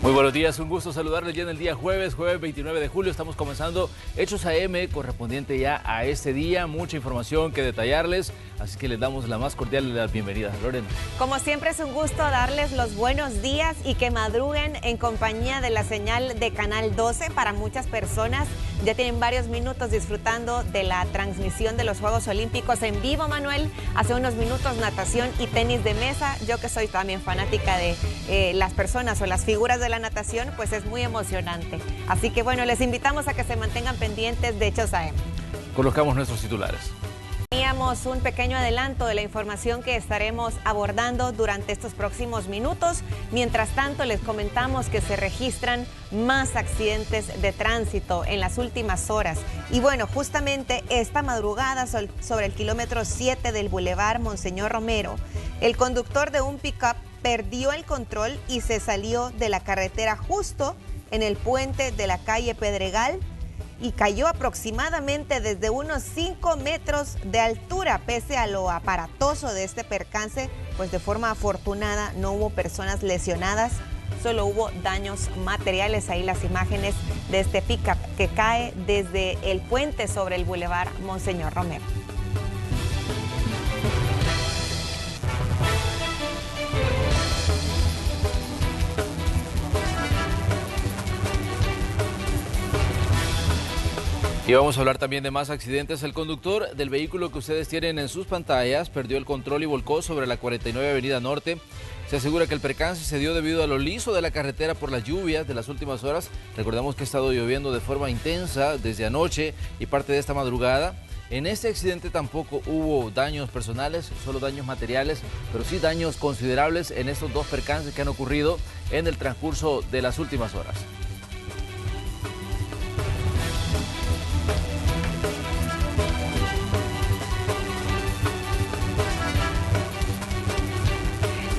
Muy buenos días, un gusto saludarles ya en el día jueves 29 de julio. Estamos comenzando Hechos AM, correspondiente ya a este día. Mucha información que detallarles, así que les damos la más cordial de las bienvenidas. Lorena. Como siempre es un gusto darles los buenos días y que madruguen en compañía de la señal de Canal 12. Para muchas personas ya tienen varios minutos disfrutando de la transmisión de los Juegos Olímpicos en vivo, Manuel. Hace unos minutos natación y tenis de mesa. Yo que soy también fanática de las personas o las figuras de la natación, pues es muy emocionante. Así que bueno, les invitamos a que se mantengan pendientes de Hechos AM. Colocamos nuestros titulares. Teníamos un pequeño adelanto de la información que estaremos abordando durante estos próximos minutos. Mientras tanto, les comentamos que se registran más accidentes de tránsito en las últimas horas. Y bueno, justamente esta madrugada sobre el kilómetro 7 del Boulevard Monseñor Romero, el conductor de un pick-up perdió el control y se salió de la carretera justo en el puente de la calle Pedregal y cayó aproximadamente desde unos 5 metros de altura. Pese a lo aparatoso de este percance, pues de forma afortunada no hubo personas lesionadas, solo hubo daños materiales. Ahí las imágenes de este pick-up que cae desde el puente sobre el Boulevard Monseñor Romero. Y vamos a hablar también de más accidentes. El conductor del vehículo que ustedes tienen en sus pantallas perdió el control y volcó sobre la 49 Avenida Norte. Se asegura que el percance se dio debido a lo liso de la carretera por las lluvias de las últimas horas. Recordamos que ha estado lloviendo de forma intensa desde anoche y parte de esta madrugada. En este accidente tampoco hubo daños personales, solo daños materiales, pero sí daños considerables en estos dos percances que han ocurrido en el transcurso de las últimas horas.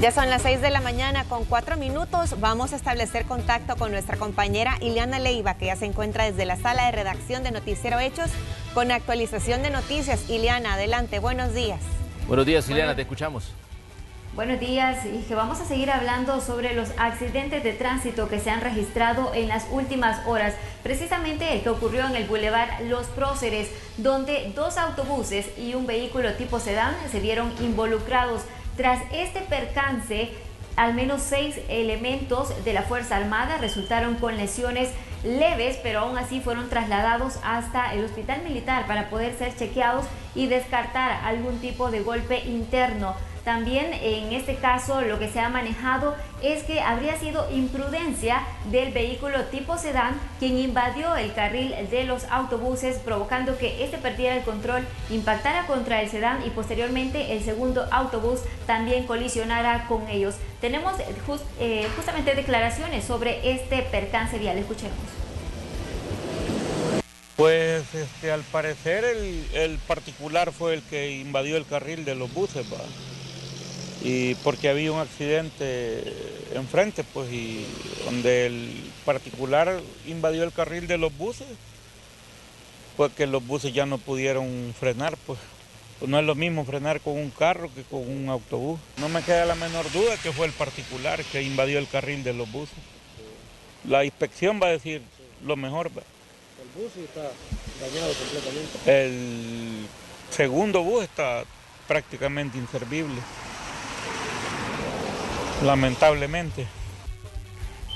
Ya son las 6 de la mañana con 4 minutos. Vamos a establecer contacto con nuestra compañera Ileana Leiva, que ya se encuentra desde la sala de redacción de Noticiero Hechos con actualización de noticias. Ileana, adelante, buenos días. Buenos días, Ileana, te escuchamos. Buenos días, y que vamos a seguir hablando sobre los accidentes de tránsito que se han registrado en las últimas horas. Precisamente el que ocurrió en el Boulevard Los Próceres, donde 2 autobuses y un vehículo tipo sedán se vieron involucrados. Tras este percance, al menos 6 elementos de la Fuerza Armada resultaron con lesiones leves, pero aún así fueron trasladados hasta el Hospital Militar para poder ser chequeados y descartar algún tipo de golpe interno. También en este caso lo que se ha manejado es que habría sido imprudencia del vehículo tipo sedán quien invadió el carril de los autobuses, provocando que este perdiera el control, impactara contra el sedán y posteriormente el segundo autobús también colisionara con ellos. Tenemos justamente declaraciones sobre este percance vial. Escuchemos. Pues al parecer el particular fue el que invadió el carril de los buses, ¿va? Y porque había un accidente enfrente, pues, y donde el particular invadió el carril de los buses, pues que los buses ya no pudieron frenar, pues no es lo mismo frenar con un carro que con un autobús. No me queda la menor duda que fue el particular que invadió el carril de los buses. La inspección va a decir lo mejor, ¿va? ¿El bus está dañado completamente? El segundo bus está prácticamente inservible, lamentablemente.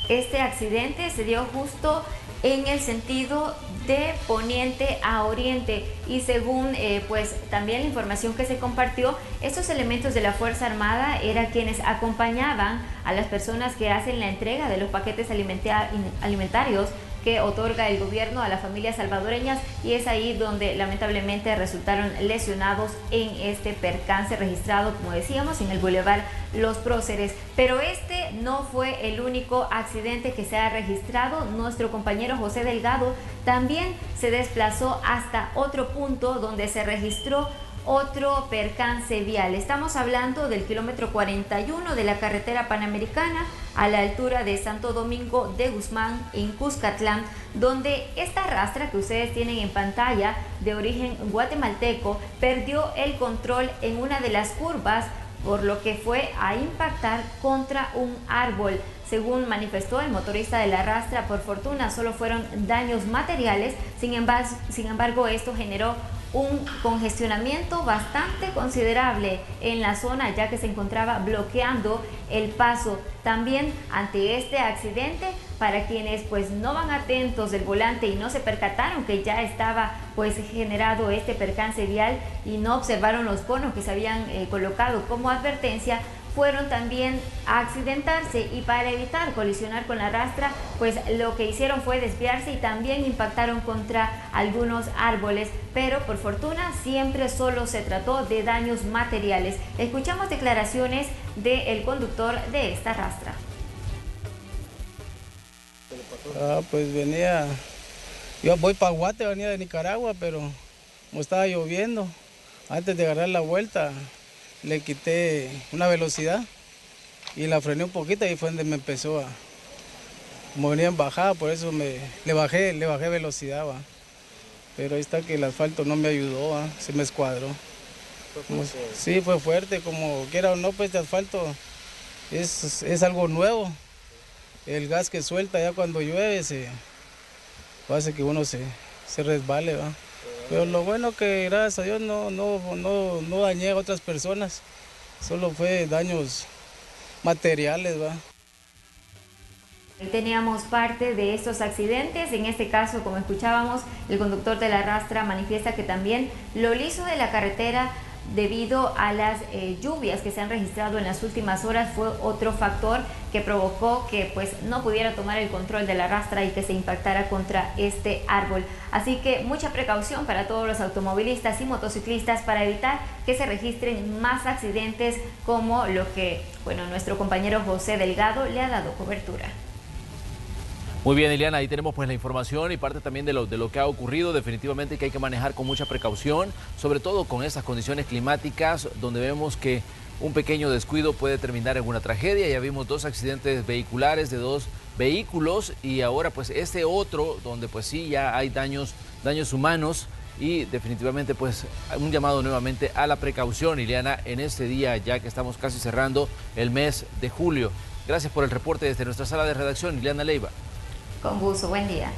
Este accidente se dio justo en el sentido de poniente a oriente y según pues también la información que se compartió, estos elementos de la Fuerza Armada eran quienes acompañaban a las personas que hacen la entrega de los paquetes alimentarios que otorga el gobierno a las familias salvadoreñas, y es ahí donde lamentablemente resultaron lesionados en este percance registrado, como decíamos, en el Boulevard Los Próceres. Pero este no fue el único accidente que se ha registrado. Nuestro compañero José Delgado también se desplazó hasta otro punto donde se registró otro percance vial. Estamos hablando del kilómetro 41 de la carretera panamericana a la altura de Santo Domingo de Guzmán en Cuscatlán, donde esta rastra que ustedes tienen en pantalla de origen guatemalteco perdió el control en una de las curvas por lo que fue a impactar contra un árbol. Según manifestó el motorista de la Rastra, por fortuna solo fueron daños materiales, sin embargo esto generó un congestionamiento bastante considerable en la zona, ya que se encontraba bloqueando el paso. También ante este accidente, para quienes pues no van atentos del volante y no se percataron que ya estaba pues generado este percance vial y no observaron los conos que se habían colocado como advertencia, fueron también a accidentarse, y para evitar colisionar con la Rastra, pues lo que hicieron fue desviarse y también impactaron contra algunos árboles, pero por fortuna siempre solo se trató de daños materiales. Escuchamos declaraciones del conductor de esta Rastra. Pues venía, yo voy para Guate, venía de Nicaragua, pero como estaba lloviendo, antes de agarrar la vuelta, le quité una velocidad y la frené un poquito, y fue donde me empezó a, como venía en bajada, por eso le bajé velocidad, ¿va? Pero ahí está que el asfalto no me ayudó, ¿va? Se me escuadró. Sí, fue fuerte, como quiera o no, pues este asfalto es algo nuevo. El gas que suelta ya cuando llueve hace que uno se resbale, ¿va? Pero lo bueno que gracias a Dios no dañé a otras personas, solo fue daños materiales, ¿va? Teníamos parte de estos accidentes. En este caso, como escuchábamos, el conductor de la Rastra manifiesta que también lo liso de la carretera debido a las lluvias que se han registrado en las últimas horas fue otro factor que provocó que pues no pudiera tomar el control de la Rastra y que se impactara contra este árbol. Así que mucha precaución para todos los automovilistas y motociclistas para evitar que se registren más accidentes como lo que, bueno, nuestro compañero José Delgado le ha dado cobertura. Muy bien, Ileana, ahí tenemos pues la información y parte también de lo que ha ocurrido. Definitivamente que hay que manejar con mucha precaución, sobre todo con estas condiciones climáticas donde vemos que un pequeño descuido puede terminar en una tragedia. Ya vimos 2 accidentes vehiculares de 2 vehículos y ahora pues este otro donde pues sí ya hay daños humanos, y definitivamente pues un llamado nuevamente a la precaución, Ileana, en este día ya que estamos casi cerrando el mes de julio. Gracias por el reporte desde nuestra sala de redacción, Ileana Leiva. Con gusto, buen día.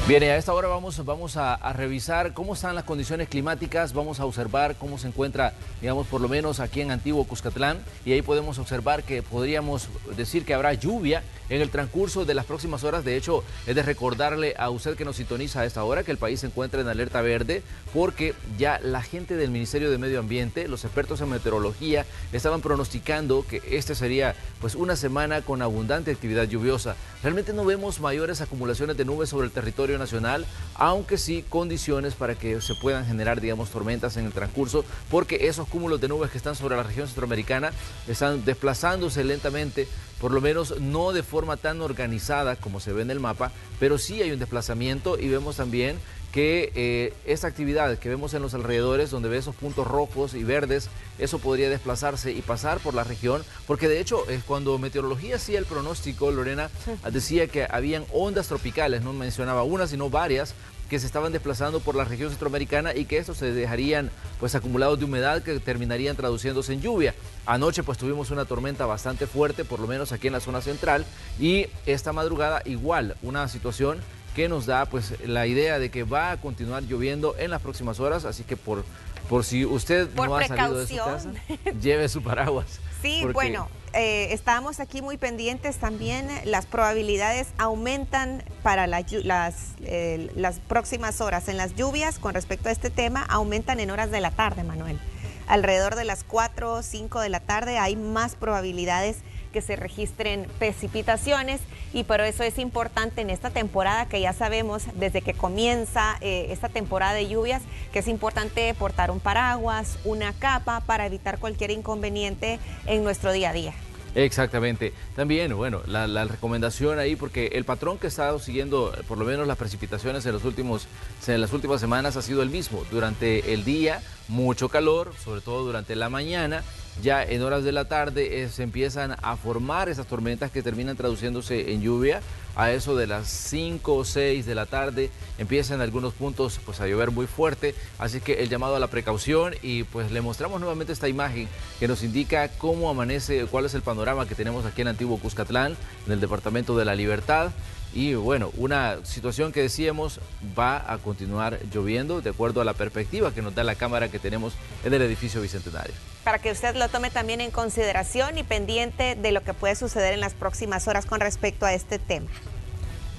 Bien, y a esta hora vamos a revisar cómo están las condiciones climáticas, vamos a observar cómo se encuentra, digamos, por lo menos aquí en Antiguo Cuscatlán, y ahí podemos observar que podríamos decir que habrá lluvia en el transcurso de las próximas horas. De hecho, es de recordarle a usted que nos sintoniza a esta hora que el país se encuentra en alerta verde, porque ya la gente del Ministerio de Medio Ambiente, los expertos en meteorología, estaban pronosticando que este sería pues una semana con abundante actividad lluviosa. Realmente no vemos mayores acumulaciones de nubes sobre el territorio nacional, aunque sí condiciones para que se puedan generar, digamos, tormentas en el transcurso, porque esos cúmulos de nubes que están sobre la región centroamericana están desplazándose lentamente, por lo menos no de forma tan organizada como se ve en el mapa, pero sí hay un desplazamiento, y vemos también que esta actividad que vemos en los alrededores, donde ve esos puntos rojos y verdes, eso podría desplazarse y pasar por la región, porque de hecho cuando meteorología hacía el pronóstico, Lorena, decía que habían ondas tropicales, no mencionaba una sino varias, que se estaban desplazando por la región centroamericana, y que estos se dejarían pues acumulados de humedad que terminarían traduciéndose en lluvia. Anoche pues tuvimos una tormenta bastante fuerte, por lo menos aquí en la zona central, y esta madrugada igual, una situación que nos da pues la idea de que va a continuar lloviendo en las próximas horas, así que por si usted no ha salido de su casa, lleve su paraguas. Sí, bueno, estábamos aquí muy pendientes también. Las probabilidades aumentan para las próximas horas. En las lluvias, con respecto a este tema, aumentan en horas de la tarde, Manuel. Alrededor de las 4 o 5 de la tarde hay más probabilidades que se registren precipitaciones, y por eso es importante en esta temporada, que ya sabemos desde que comienza esta temporada de lluvias, que es importante portar un paraguas, una capa, para evitar cualquier inconveniente en nuestro día a día. Exactamente. También, bueno, la recomendación ahí, porque el patrón que ha estado siguiendo, por lo menos las precipitaciones en las últimas semanas, ha sido el mismo. Durante el día, mucho calor, sobre todo durante la mañana. Ya en horas de la tarde se empiezan a formar esas tormentas que terminan traduciéndose en lluvia. a eso de las 5 o 6 de la tarde empieza en algunos puntos pues a llover muy fuerte, así que el llamado a la precaución, y pues le mostramos nuevamente esta imagen que nos indica cómo amanece, cuál es el panorama que tenemos aquí en Antiguo Cuscatlán, en el departamento de La Libertad. Y bueno, una situación que decíamos va a continuar lloviendo de acuerdo a la perspectiva que nos da la cámara que tenemos en el edificio Bicentenario. Para que usted lo tome también en consideración y pendiente de lo que puede suceder en las próximas horas con respecto a este tema.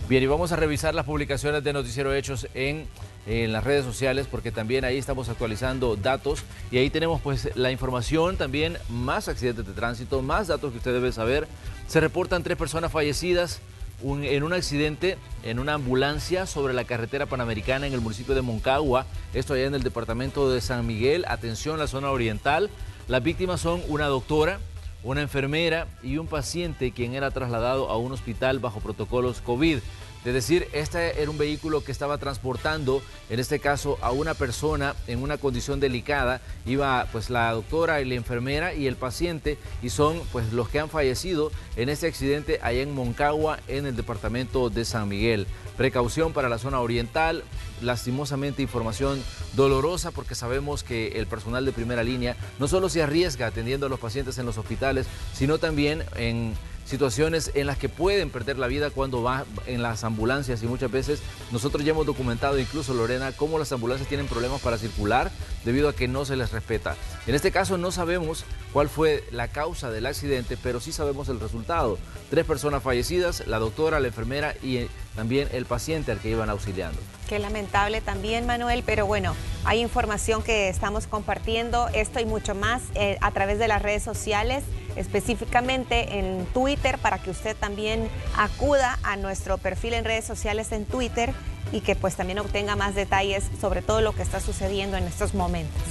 Bien, y vamos a revisar las publicaciones de Noticiero Hechos en las redes sociales, porque también ahí estamos actualizando datos y ahí tenemos pues la información, también más accidentes de tránsito, más datos que usted debe saber. Se reportan 3 personas fallecidas en un accidente en una ambulancia sobre la carretera panamericana en el municipio de Moncagua, esto allá en el departamento de San Miguel. Atención, la zona oriental. Las víctimas son una doctora, una enfermera y un paciente quien era trasladado a un hospital bajo protocolos COVID. Es decir, este era un vehículo que estaba transportando, en este caso, a una persona en una condición delicada. Iba pues la doctora y la enfermera y el paciente, y son pues los que han fallecido en este accidente allá en Moncagua, en el departamento de San Miguel. Precaución para la zona oriental. Lastimosamente, información dolorosa, porque sabemos que el personal de primera línea no solo se arriesga atendiendo a los pacientes en los hospitales, sino también en situaciones en las que pueden perder la vida cuando va en las ambulancias, y muchas veces nosotros ya hemos documentado, incluso Lorena, cómo las ambulancias tienen problemas para circular debido a que no se les respeta. En este caso no sabemos cuál fue la causa del accidente, pero sí sabemos el resultado. 3 personas fallecidas, la doctora, la enfermera y también el paciente al que iban auxiliando. Qué lamentable también, Manuel, pero bueno, hay información que estamos compartiendo, esto y mucho más a través de las redes sociales, específicamente en Twitter, para que usted también acuda a nuestro perfil en redes sociales en Twitter y que pues también obtenga más detalles sobre todo lo que está sucediendo en estos momentos.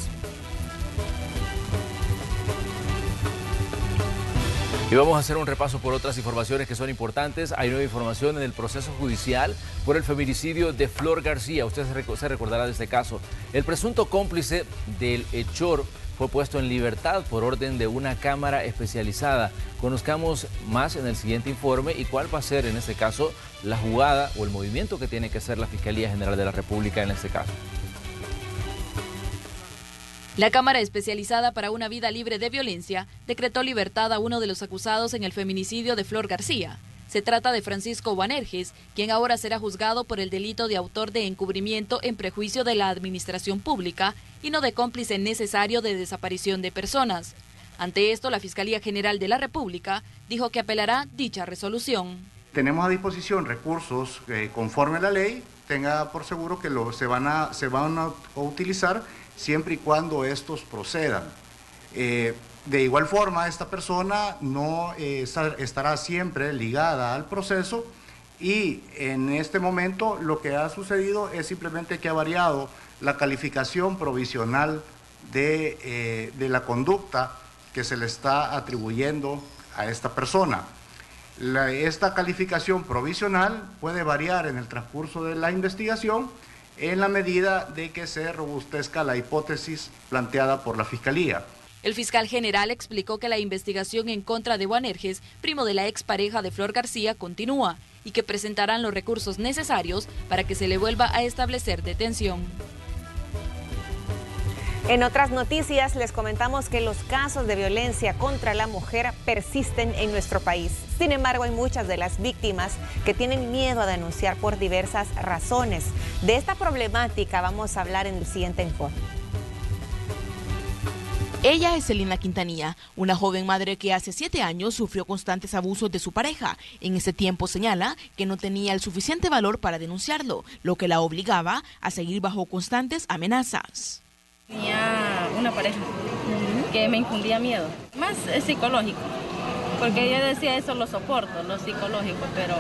Y vamos a hacer un repaso por otras informaciones que son importantes. Hay nueva información en el proceso judicial por el feminicidio de Flor García. Usted se recordará de este caso. El presunto cómplice del hechor fue puesto en libertad por orden de una cámara especializada. Conozcamos más en el siguiente informe y cuál va a ser en este caso la jugada o el movimiento que tiene que hacer la Fiscalía General de la República en este caso. La Cámara Especializada para una Vida Libre de Violencia decretó libertad a uno de los acusados en el feminicidio de Flor García. Se trata de Francisco Boanerges, quien ahora será juzgado por el delito de autor de encubrimiento en prejuicio de la administración pública y no de cómplice necesario de desaparición de personas. Ante esto, la Fiscalía General de la República dijo que apelará dicha resolución. Tenemos a disposición recursos conforme a la ley, tenga por seguro que se van a utilizar siempre y cuando estos procedan. De igual forma, esta persona no estará siempre ligada al proceso, y en este momento lo que ha sucedido es simplemente que ha variado la calificación provisional de la conducta que se le está atribuyendo a esta persona. Esta calificación provisional puede variar en el transcurso de la investigación en la medida de que se robustezca la hipótesis planteada por la Fiscalía. El fiscal general explicó que la investigación en contra de Boanerges, primo de la expareja de Flor García, continúa y que presentarán los recursos necesarios para que se le vuelva a establecer detención. En otras noticias les comentamos que los casos de violencia contra la mujer persisten en nuestro país. Sin embargo, hay muchas de las víctimas que tienen miedo a denunciar por diversas razones. De esta problemática vamos a hablar en el siguiente informe. Ella es Celina Quintanilla, una joven madre que hace 7 años sufrió constantes abusos de su pareja. En ese tiempo señala que no tenía el suficiente valor para denunciarlo, lo que la obligaba a seguir bajo constantes amenazas. Tenía una pareja que me infundía miedo, más psicológico, porque yo decía eso lo soporto, lo psicológico, pero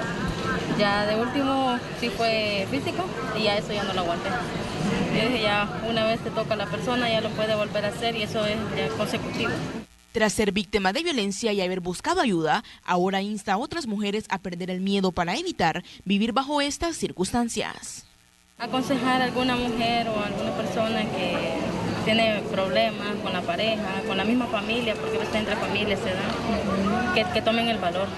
ya de último sí fue físico y ya eso ya no lo aguanté. Yo dije, ya una vez te toca a la persona, ya lo puede volver a hacer y eso es ya consecutivo. Tras ser víctima de violencia y haber buscado ayuda, ahora insta a otras mujeres a perder el miedo para evitar vivir bajo estas circunstancias. Aconsejar a alguna mujer o a alguna persona que tiene problemas con la pareja, con la misma familia, porque está entre familias se da, que tomen el valor.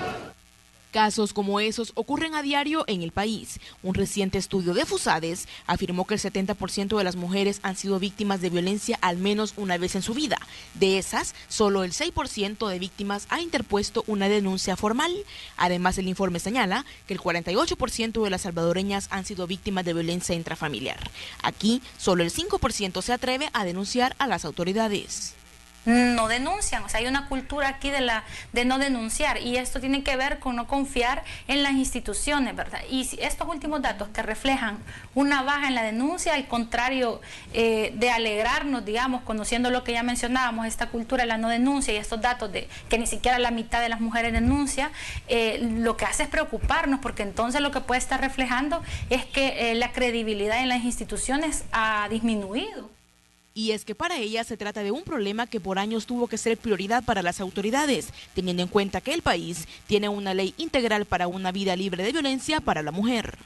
Casos como esos ocurren a diario en el país. Un reciente estudio de FUSADES afirmó que el 70% de las mujeres han sido víctimas de violencia al menos una vez en su vida. De esas, solo el 6% de víctimas ha interpuesto una denuncia formal. Además, el informe señala que el 48% de las salvadoreñas han sido víctimas de violencia intrafamiliar. Aquí, solo el 5% se atreve a denunciar a las autoridades. No denuncian, o sea, hay una cultura aquí de no denunciar, y esto tiene que ver con no confiar en las instituciones, ¿verdad? Y estos últimos datos que reflejan una baja en la denuncia, al contrario de alegrarnos, digamos, conociendo lo que ya mencionábamos, esta cultura de la no denuncia y estos datos de que ni siquiera la mitad de las mujeres denuncia, lo que hace es preocuparnos, porque entonces lo que puede estar reflejando es que la credibilidad en las instituciones ha disminuido. Y es que para ella se trata de un problema que por años tuvo que ser prioridad para las autoridades, teniendo en cuenta que el país tiene una ley integral para una vida libre de violencia para la mujer.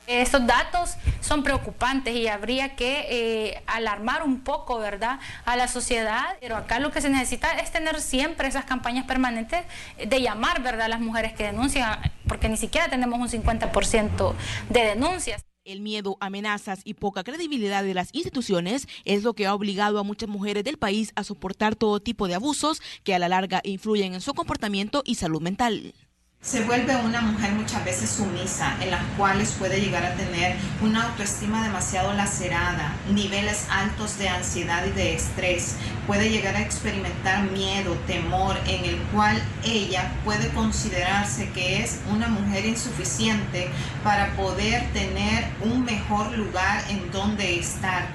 Estos datos son preocupantes y habría que alarmar un poco, ¿verdad?, a la sociedad, pero acá lo que se necesita es tener siempre esas campañas permanentes de llamar, ¿verdad?, a las mujeres que denuncian, porque ni siquiera tenemos un 50% de denuncias. El miedo, amenazas y poca credibilidad de las instituciones es lo que ha obligado a muchas mujeres del país a soportar todo tipo de abusos que a la larga influyen en su comportamiento y salud mental. Se vuelve una mujer muchas veces sumisa, en las cuales puede llegar a tener una autoestima demasiado lacerada, niveles altos de ansiedad y de estrés, puede llegar a experimentar miedo, temor, en el cual ella puede considerarse que es una mujer insuficiente para poder tener un mejor lugar en donde estar.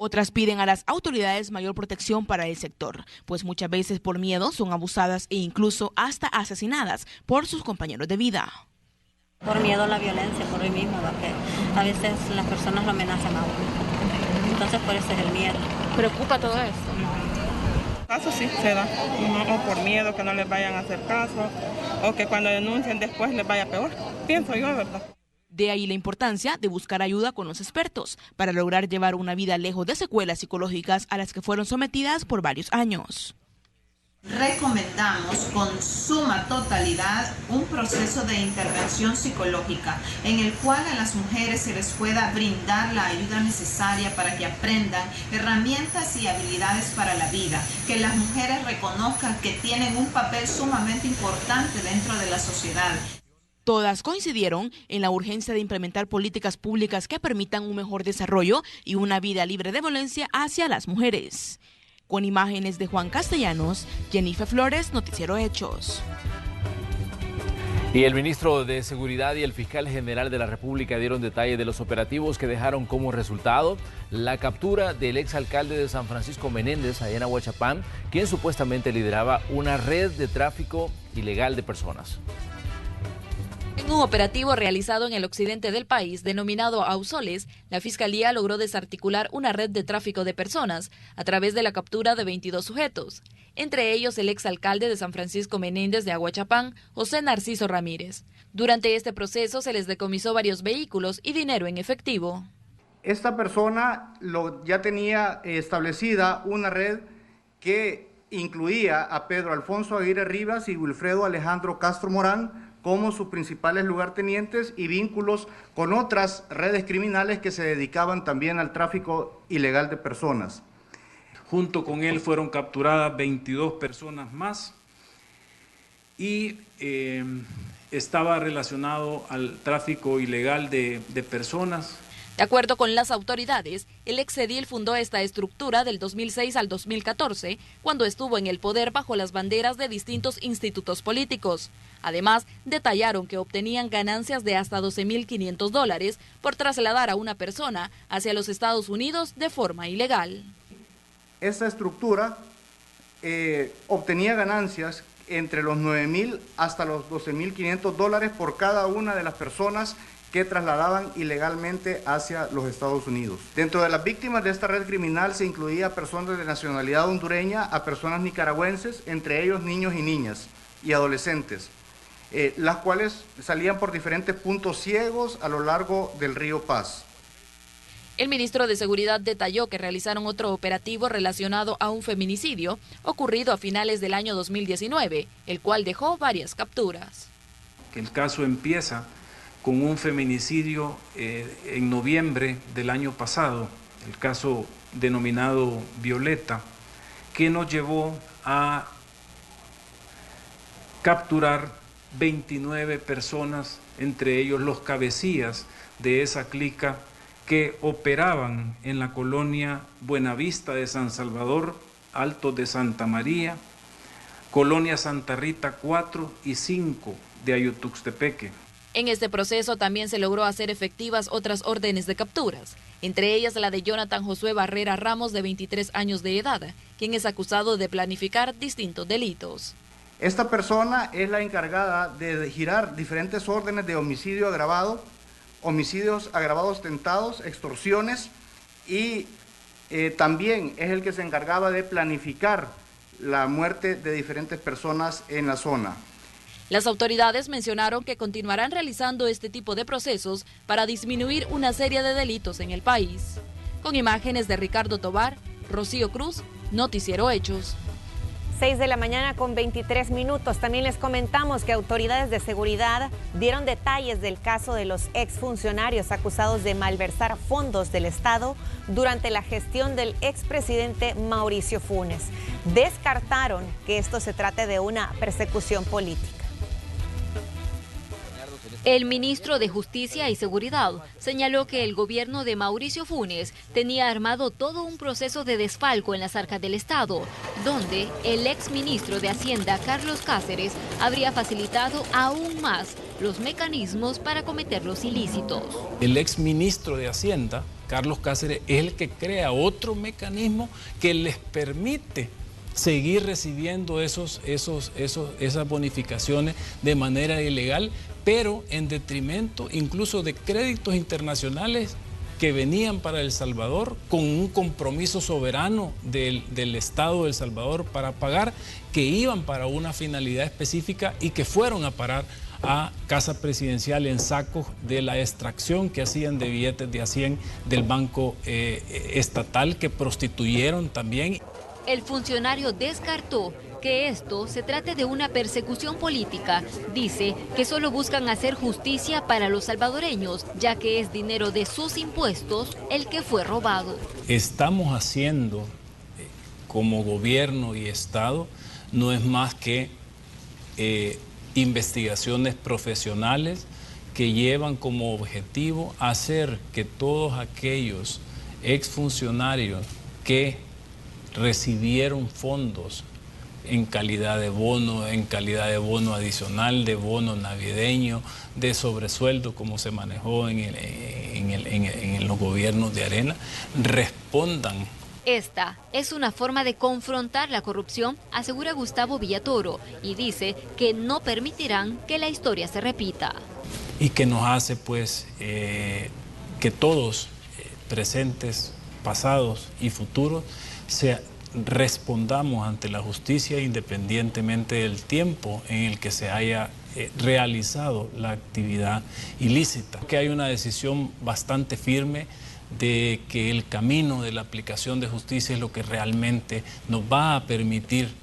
Otras piden a las autoridades mayor protección para el sector, pues muchas veces por miedo son abusadas e incluso hasta asesinadas por sus compañeros de vida. Por miedo a la violencia, por hoy mismo, porque a veces las personas lo amenazan a uno. Entonces por eso es el miedo. ¿Preocupa todo esto? Casos sí se da, o por miedo que no les vayan a hacer caso, o que cuando denuncien después les vaya peor, pienso yo, ¿verdad? De ahí la importancia de buscar ayuda con los expertos para lograr llevar una vida lejos de secuelas psicológicas a las que fueron sometidas por varios años. Recomendamos con suma totalidad un proceso de intervención psicológica en el cual a las mujeres se les pueda brindar la ayuda necesaria para que aprendan herramientas y habilidades para la vida, que las mujeres reconozcan que tienen un papel sumamente importante dentro de la sociedad. Todas coincidieron en la urgencia de implementar políticas públicas que permitan un mejor desarrollo y una vida libre de violencia hacia las mujeres. Con imágenes de Juan Castellanos, Jennifer Flores, Noticiero Hechos. Y el ministro de Seguridad y el fiscal general de la República dieron detalles de los operativos que dejaron como resultado la captura del exalcalde de San Francisco Menéndez, allá en Aguachapán, quien supuestamente lideraba una red de tráfico ilegal de personas. En un operativo realizado en el occidente del país, denominado Ausoles, la Fiscalía logró desarticular una red de tráfico de personas a través de la captura de 22 sujetos, entre ellos el exalcalde de San Francisco Menéndez de Aguachapán, José Narciso Ramírez. Durante este proceso se les decomisó varios vehículos y dinero en efectivo. Esta persona ya tenía establecida una red que incluía a Pedro Alfonso Aguirre Rivas y Wilfredo Alejandro Castro Morán como sus principales lugartenientes y vínculos con otras redes criminales que se dedicaban también al tráfico ilegal de personas. Junto con él fueron capturadas 22 personas más y estaba relacionado al tráfico ilegal de personas. De acuerdo con las autoridades, el exedil fundó esta estructura del 2006 al 2014, cuando estuvo en el poder bajo las banderas de distintos institutos políticos. Además, detallaron que obtenían ganancias de hasta $12.500 por trasladar a una persona hacia los Estados Unidos de forma ilegal. Esta estructura obtenía ganancias entre los $9.000 hasta los $12.500 por cada una de las personas que trasladaban ilegalmente hacia los Estados Unidos. Dentro de las víctimas de esta red criminal se incluía a personas de nacionalidad hondureña, a personas nicaragüenses, entre ellos niños y niñas y adolescentes, las cuales salían por diferentes puntos ciegos a lo largo del río Paz. El ministro de Seguridad detalló que realizaron otro operativo relacionado a un feminicidio ocurrido a finales del año 2019, el cual dejó varias capturas. que el caso empieza con un feminicidio en noviembre del año pasado, el caso denominado Violeta, que nos llevó a capturar 29 personas, entre ellos los cabecillas de esa clica que operaban en la colonia Buenavista de San Salvador, Altos de Santa María, colonia Santa Rita 4 y 5 de Ayutuxtepeque. En este proceso también se logró hacer efectivas otras órdenes de capturas, entre ellas la de Jonathan Josué Barrera Ramos, de 23 años de edad, quien es acusado de planificar distintos delitos. Esta persona es la encargada de girar diferentes órdenes de homicidio agravado, homicidios agravados tentados, extorsiones, y también es el que se encargaba de planificar la muerte de diferentes personas en la zona. Las autoridades mencionaron que continuarán realizando este tipo de procesos para disminuir una serie de delitos en el país. Con imágenes de Ricardo Tobar, Rocío Cruz, Noticiero Hechos. 6 de la mañana con 23 minutos. También les comentamos que autoridades de seguridad dieron detalles del caso de los exfuncionarios acusados de malversar fondos del Estado durante la gestión del expresidente Mauricio Funes. Descartaron que esto se trate de una persecución política. El ministro de Justicia y Seguridad señaló que el gobierno de Mauricio Funes tenía armado todo un proceso de desfalco en las arcas del Estado, donde el exministro de Hacienda, Carlos Cáceres, habría facilitado aún más los mecanismos para cometer los ilícitos. El exministro de Hacienda, Carlos Cáceres, es el que crea otro mecanismo que les permite seguir recibiendo esas bonificaciones de manera ilegal, pero en detrimento incluso de créditos internacionales que venían para El Salvador con un compromiso soberano del Estado de El Salvador para pagar, que iban para una finalidad específica y que fueron a parar a Casa Presidencial en sacos de la extracción que hacían de billetes de A100 del Banco Estatal, que prostituyeron también. El funcionario descartó que esto se trate de una persecución política. Dice que solo buscan hacer justicia para los salvadoreños, ya que es dinero de sus impuestos el que fue robado. Estamos haciendo como gobierno y Estado no es más que investigaciones profesionales que llevan como objetivo hacer que todos aquellos exfuncionarios que recibieron fondos en calidad de bono adicional, de bono navideño, de sobresueldo, como se manejó en los gobiernos de Arena, respondan. Esta es una forma de confrontar la corrupción, asegura Gustavo Villatoro, y dice que no permitirán que la historia se repita. Y que nos hace pues que todos, presentes, pasados y futuros, respondamos ante la justicia independientemente del tiempo en el que se haya realizado la actividad ilícita. Que hay una decisión bastante firme de que el camino de la aplicación de justicia es lo que realmente nos va a permitir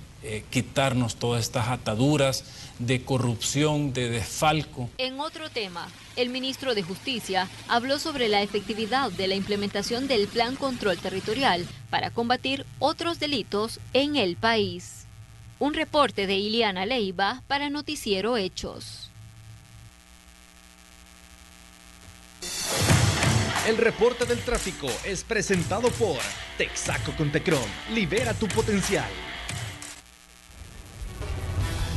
quitarnos todas estas ataduras de corrupción, de desfalco. En otro tema, el ministro de Justicia habló sobre la efectividad de la implementación del Plan Control Territorial para combatir otros delitos en el país. Un reporte de Iliana Leiva para Noticiero Hechos. El reporte del tráfico es presentado por Texaco con Tecron. Libera tu potencial.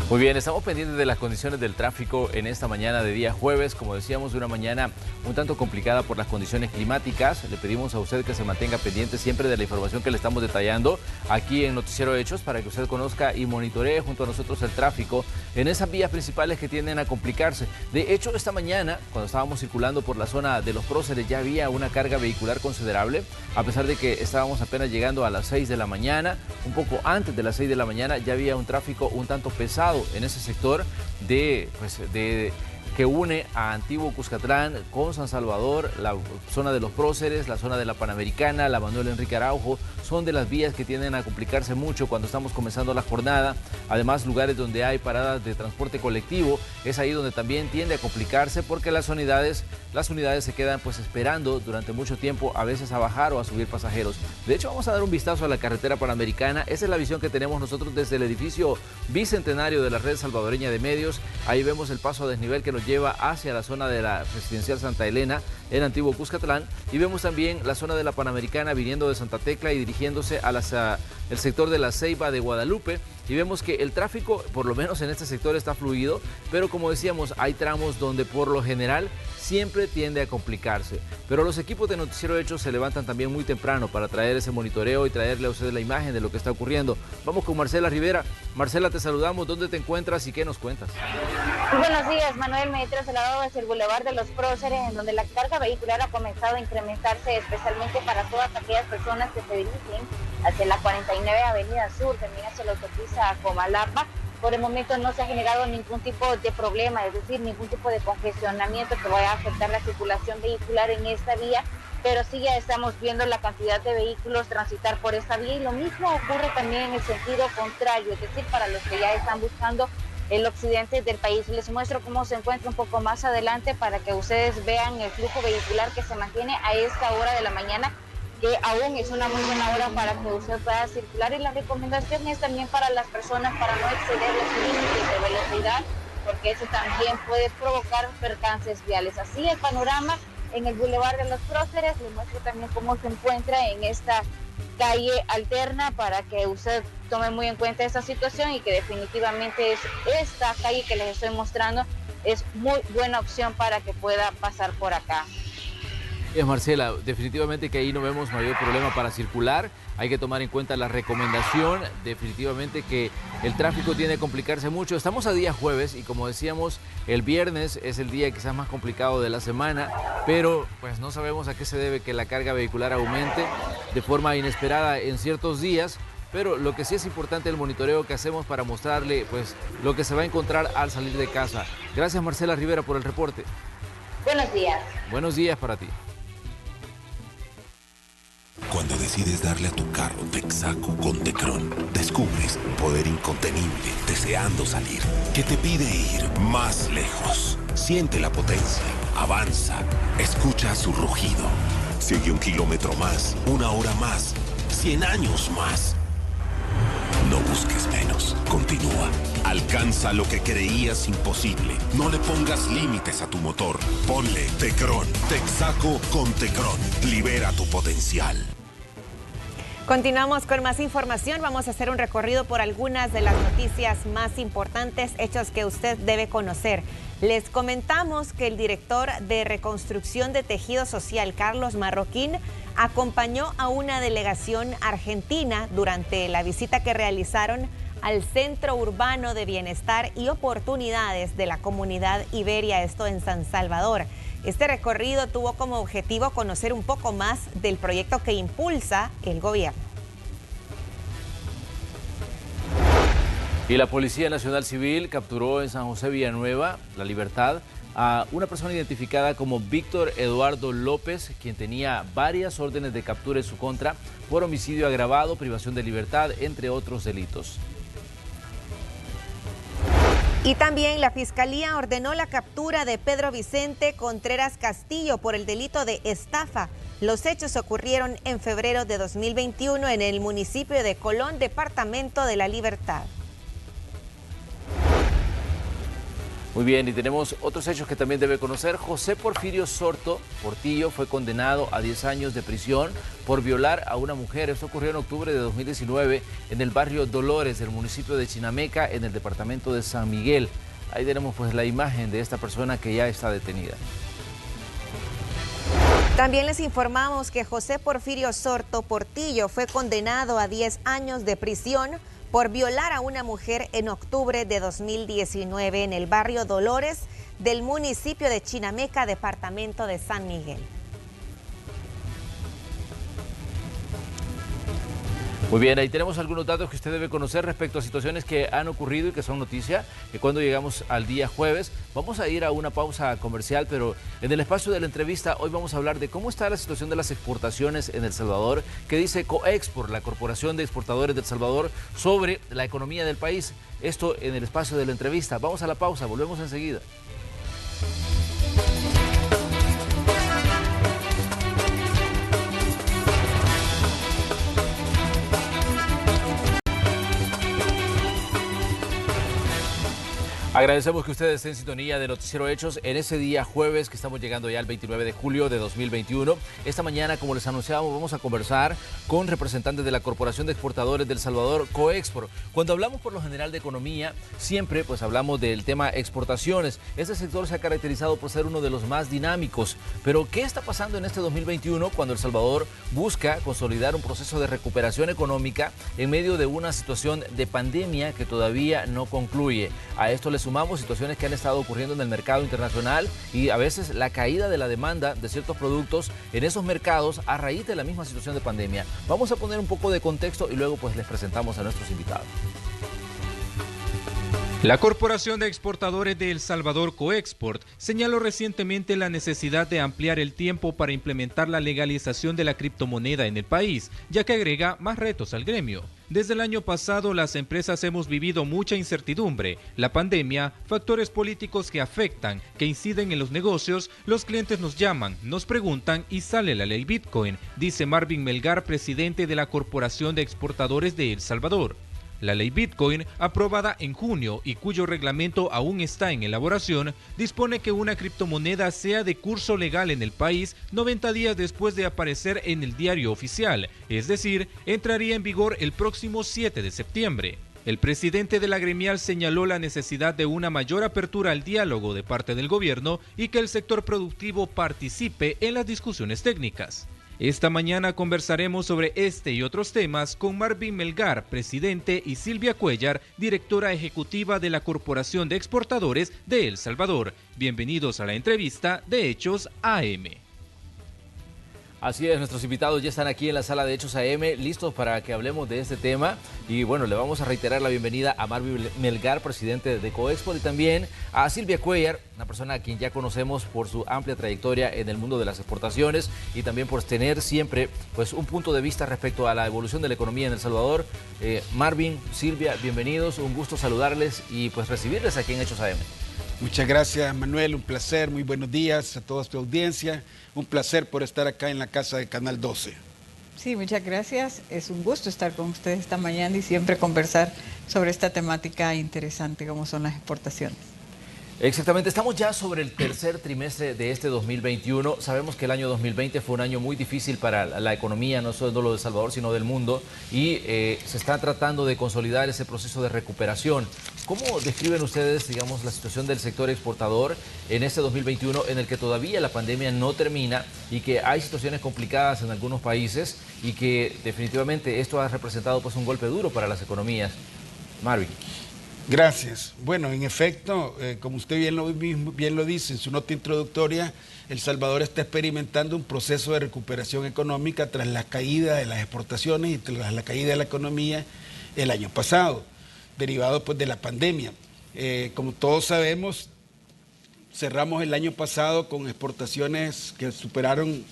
Muy bien, estamos pendientes de las condiciones del tráfico en esta mañana de día jueves. Como decíamos, una mañana un tanto complicada por las condiciones climáticas. Le pedimos a usted que se mantenga pendiente siempre de la información que le estamos detallando aquí en Noticiero Hechos para que usted conozca y monitoree junto a nosotros el tráfico en esas vías principales que tienden a complicarse. De hecho, esta mañana, cuando estábamos circulando por la zona de Los Próceres, ya había una carga vehicular considerable, a pesar de que estábamos apenas llegando a las 6 de la mañana. Un poco antes de las 6 de la mañana ya había un tráfico un tanto pesado en ese sector de que une a Antiguo Cuscatlán con San Salvador, la zona de los Próceres, la zona de la Panamericana, la Manuel Enrique Araujo, son de las vías que tienden a complicarse mucho cuando estamos comenzando la jornada. Además, lugares donde hay paradas de transporte colectivo, es ahí donde también tiende a complicarse porque las unidades se quedan pues esperando durante mucho tiempo, a veces a bajar o a subir pasajeros. De hecho, vamos a dar un vistazo a la carretera Panamericana. Esa es la visión que tenemos nosotros desde el edificio bicentenario de la Red Salvadoreña de Medios. Ahí vemos el paso a desnivel que nos lleva hacia la zona de la Residencial Santa Elena en Antiguo Cuscatlán, y vemos también la zona de la Panamericana viniendo de Santa Tecla y dirigiéndose a el sector de la Ceiba de Guadalupe, y vemos que el tráfico, por lo menos en este sector, está fluido, pero como decíamos, hay tramos donde por lo general siempre tiende a complicarse. Pero los equipos de Noticiero Hechos se levantan también muy temprano para traer ese monitoreo y traerle a ustedes la imagen de lo que está ocurriendo. Vamos con Marcela Rivera. Marcela, te saludamos. ¿Dónde te encuentras y qué nos cuentas? Muy buenos días, Manuel. Me he trasladado hacia el Boulevard de los Próceres, en donde la carga vehicular ha comenzado a incrementarse, especialmente para todas aquellas personas que se dirigen hacia la 49 Avenida Sur, también hacia la autopista Comalapa. Por el momento no se ha generado ningún tipo de problema, es decir, ningún tipo de congestionamiento que vaya a afectar la circulación vehicular en esta vía, pero sí ya estamos viendo la cantidad de vehículos transitar por esta vía, y lo mismo ocurre también en el sentido contrario, es decir, para los que ya están buscando el occidente del país. Les muestro cómo se encuentra un poco más adelante para que ustedes vean el flujo vehicular que se mantiene a esta hora de la mañana, que aún es una muy buena hora para que usted pueda circular, y la recomendación es también para las personas para no exceder los límites de velocidad, porque eso también puede provocar percances viales. Así el panorama en el Boulevard de los Próceres. Les muestro también cómo se encuentra en esta calle alterna para que usted tome muy en cuenta esta situación, y que definitivamente esta calle que les estoy mostrando es muy buena opción para que pueda pasar por acá. Es Marcela, definitivamente que ahí no vemos mayor problema para circular. Hay que tomar en cuenta la recomendación, definitivamente que el tráfico tiende a complicarse mucho. Estamos a día jueves y, como decíamos, el viernes es el día quizás más complicado de la semana, pero pues no sabemos a qué se debe que la carga vehicular aumente de forma inesperada en ciertos días. Pero lo que sí es importante es el monitoreo que hacemos para mostrarle pues lo que se va a encontrar al salir de casa. Gracias, Marcela Rivera, por el reporte. Buenos días. Buenos días para ti. Cuando decides darle a tu carro Texaco con Tecron, descubres un poder incontenible deseando salir, que te pide ir más lejos. Siente la potencia, avanza, escucha su rugido. Sigue 1 kilómetro más, 1 hora más, 100 años más. No busques menos, continúa. Alcanza lo que creías imposible. No le pongas límites a tu motor. Ponle Tecron, Texaco con Tecron. Libera tu potencial. Continuamos con más información. Vamos a hacer un recorrido por algunas de las noticias más importantes, hechos que usted debe conocer. Les comentamos que el director de Reconstrucción de Tejido Social, Carlos Marroquín, acompañó a una delegación argentina durante la visita que realizaron al Centro Urbano de Bienestar y Oportunidades de la Comunidad Iberia, esto en San Salvador. Este recorrido tuvo como objetivo conocer un poco más del proyecto que impulsa el gobierno. Y la Policía Nacional Civil capturó en San José Villanueva, La Libertad, a una persona identificada como Víctor Eduardo López, quien tenía varias órdenes de captura en su contra por homicidio agravado, privación de libertad, entre otros delitos. Y también la Fiscalía ordenó la captura de Pedro Vicente Contreras Castillo por el delito de estafa. Los hechos ocurrieron en febrero de 2021 en el municipio de Colón, departamento de La Libertad. Muy bien, y tenemos otros hechos que también debe conocer. José Porfirio Sorto Portillo fue condenado a 10 años de prisión por violar a una mujer. Esto ocurrió en octubre de 2019 en el barrio Dolores del municipio de Chinameca, en el departamento de San Miguel. Ahí tenemos pues la imagen de esta persona que ya está detenida. También les informamos que José Porfirio Sorto Portillo fue condenado a 10 años de prisión por violar a una mujer en octubre de 2019 en el barrio Dolores del municipio de Chinameca, departamento de San Miguel. Muy bien, ahí tenemos algunos datos que usted debe conocer respecto a situaciones que han ocurrido y que son noticia. Que cuando llegamos al día jueves, vamos a ir a una pausa comercial, pero en el espacio de la entrevista hoy vamos a hablar de cómo está la situación de las exportaciones en El Salvador, que dice Coexport, la Corporación de Exportadores de El Salvador, sobre la economía del país. Esto en el espacio de la entrevista. Vamos a la pausa, volvemos enseguida. Agradecemos que ustedes estén en sintonía de Noticiero Hechos en ese día jueves que estamos llegando ya al 29 de julio de 2021. Esta mañana, como les anunciábamos, vamos a conversar con representantes de la Corporación de Exportadores de El Salvador, Coexport. Cuando hablamos por lo general de economía, siempre pues hablamos del tema exportaciones. Este sector se ha caracterizado por ser uno de los más dinámicos. Pero, ¿qué está pasando en este 2021 cuando El Salvador busca consolidar un proceso de recuperación económica en medio de una situación de pandemia que todavía no concluye? A esto le sumamos situaciones que han estado ocurriendo en el mercado internacional y a veces la caída de la demanda de ciertos productos en esos mercados a raíz de la misma situación de pandemia. Vamos a poner un poco de contexto y luego pues les presentamos a nuestros invitados. La Corporación de Exportadores de El Salvador, Coexport, señaló recientemente la necesidad de ampliar el tiempo para implementar la legalización de la criptomoneda en el país, ya que agrega más retos al gremio. Desde el año pasado, las empresas hemos vivido mucha incertidumbre. La pandemia, factores políticos que afectan, que inciden en los negocios, los clientes nos llaman, nos preguntan y sale la ley Bitcoin, dice Marvin Melgar, presidente de la Corporación de Exportadores de El Salvador. La ley Bitcoin, aprobada en junio y cuyo reglamento aún está en elaboración, dispone que una criptomoneda sea de curso legal en el país 90 días después de aparecer en el diario oficial, es decir, entraría en vigor el próximo 7 de septiembre. El presidente de la gremial señaló la necesidad de una mayor apertura al diálogo de parte del gobierno y que el sector productivo participe en las discusiones técnicas. Esta mañana conversaremos sobre este y otros temas con Marvin Melgar, presidente, y Silvia Cuellar, directora ejecutiva de la Corporación de Exportadores de El Salvador. Bienvenidos a la entrevista de Hechos AM. Así es, nuestros invitados ya están aquí en la sala de Hechos AM, listos para que hablemos de este tema. Y bueno, le vamos a reiterar la bienvenida a Marvin Melgar, presidente de Coexport, y también a Silvia Cuellar, una persona a quien ya conocemos por su amplia trayectoria en el mundo de las exportaciones y también por tener siempre pues un punto de vista respecto a la evolución de la economía en El Salvador. Marvin, Silvia, bienvenidos, un gusto saludarles y pues recibirles aquí en Hechos AM. Muchas gracias, Manuel, un placer, muy buenos días a toda tu audiencia, un placer por estar acá en la casa de Canal 12. Sí, muchas gracias, es un gusto estar con ustedes esta mañana y siempre conversar sobre esta temática interesante como son las exportaciones. Exactamente, estamos ya sobre el tercer trimestre de este 2021. Sabemos que el año 2020 fue un año muy difícil para la economía, no solo de El Salvador, sino del mundo, y se está tratando de consolidar ese proceso de recuperación. ¿Cómo describen ustedes, digamos, la situación del sector exportador en este 2021, en el que todavía la pandemia no termina y que hay situaciones complicadas en algunos países y que definitivamente esto ha representado pues un golpe duro para las economías? Marvin. Gracias. Bueno, en efecto, como usted bien lo dice en su nota introductoria, El Salvador está experimentando un proceso de recuperación económica tras la caída de las exportaciones y tras la caída de la economía el año pasado, derivado pues de la pandemia. Como todos sabemos, cerramos el año pasado con exportaciones que superaron,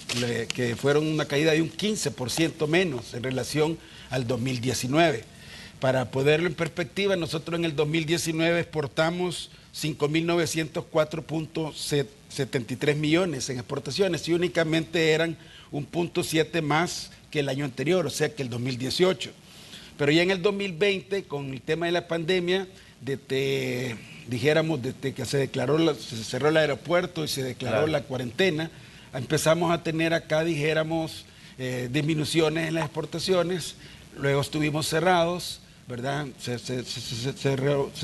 que fueron una caída de un 15% menos en relación al 2019. Para ponerlo en perspectiva, nosotros en el 2019 exportamos 5.904.73 millones en exportaciones y únicamente eran 1.7 más que el año anterior, o sea que el 2018. Pero ya en el 2020, con el tema de la pandemia, desde que se cerró el aeropuerto y se declaró la cuarentena, empezamos a tener acá, disminuciones en las exportaciones, luego estuvimos cerrados, ¿verdad? Se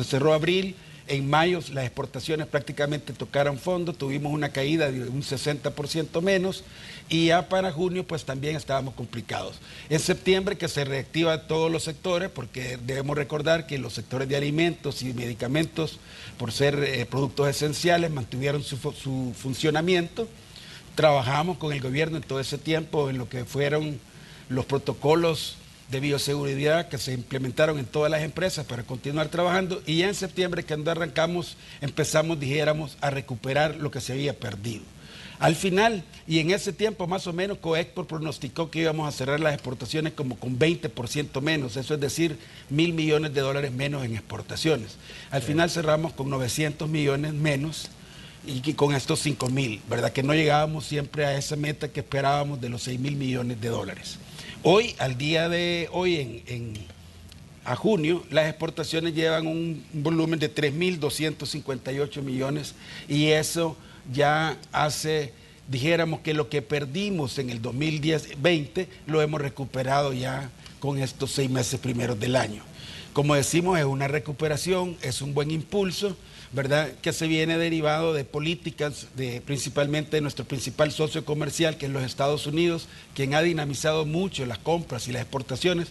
cerró abril, en mayo las exportaciones prácticamente tocaron fondo, tuvimos una caída de un 60% menos y ya para junio pues también estábamos complicados. En septiembre que se reactiva todos los sectores, porque debemos recordar que los sectores de alimentos y medicamentos, por ser productos esenciales, mantuvieron su funcionamiento. Trabajamos con el gobierno en todo ese tiempo en lo que fueron los protocolos de bioseguridad que se implementaron en todas las empresas para continuar trabajando, y ya en septiembre, cuando arrancamos, empezamos, dijéramos, a recuperar lo que se había perdido. Al final, y en ese tiempo más o menos, Coexport pronosticó que íbamos a cerrar las exportaciones como con 20% menos, eso es decir, $1.000 millones menos en exportaciones. Al final cerramos con 900 millones menos, y con estos 5.000, ¿verdad? Que no llegábamos siempre a esa meta que esperábamos de los 6.000 millones de dólares. Hoy, al día de hoy, a junio, las exportaciones llevan un volumen de 3.258 millones, y eso ya hace, dijéramos que lo que perdimos en el 2020 lo hemos recuperado ya con estos 6 meses primeros del año. Como decimos, es una recuperación, es un buen impulso, ¿verdad?, que se viene derivado de políticas principalmente de nuestro principal socio comercial, que es los Estados Unidos, quien ha dinamizado mucho las compras y las exportaciones.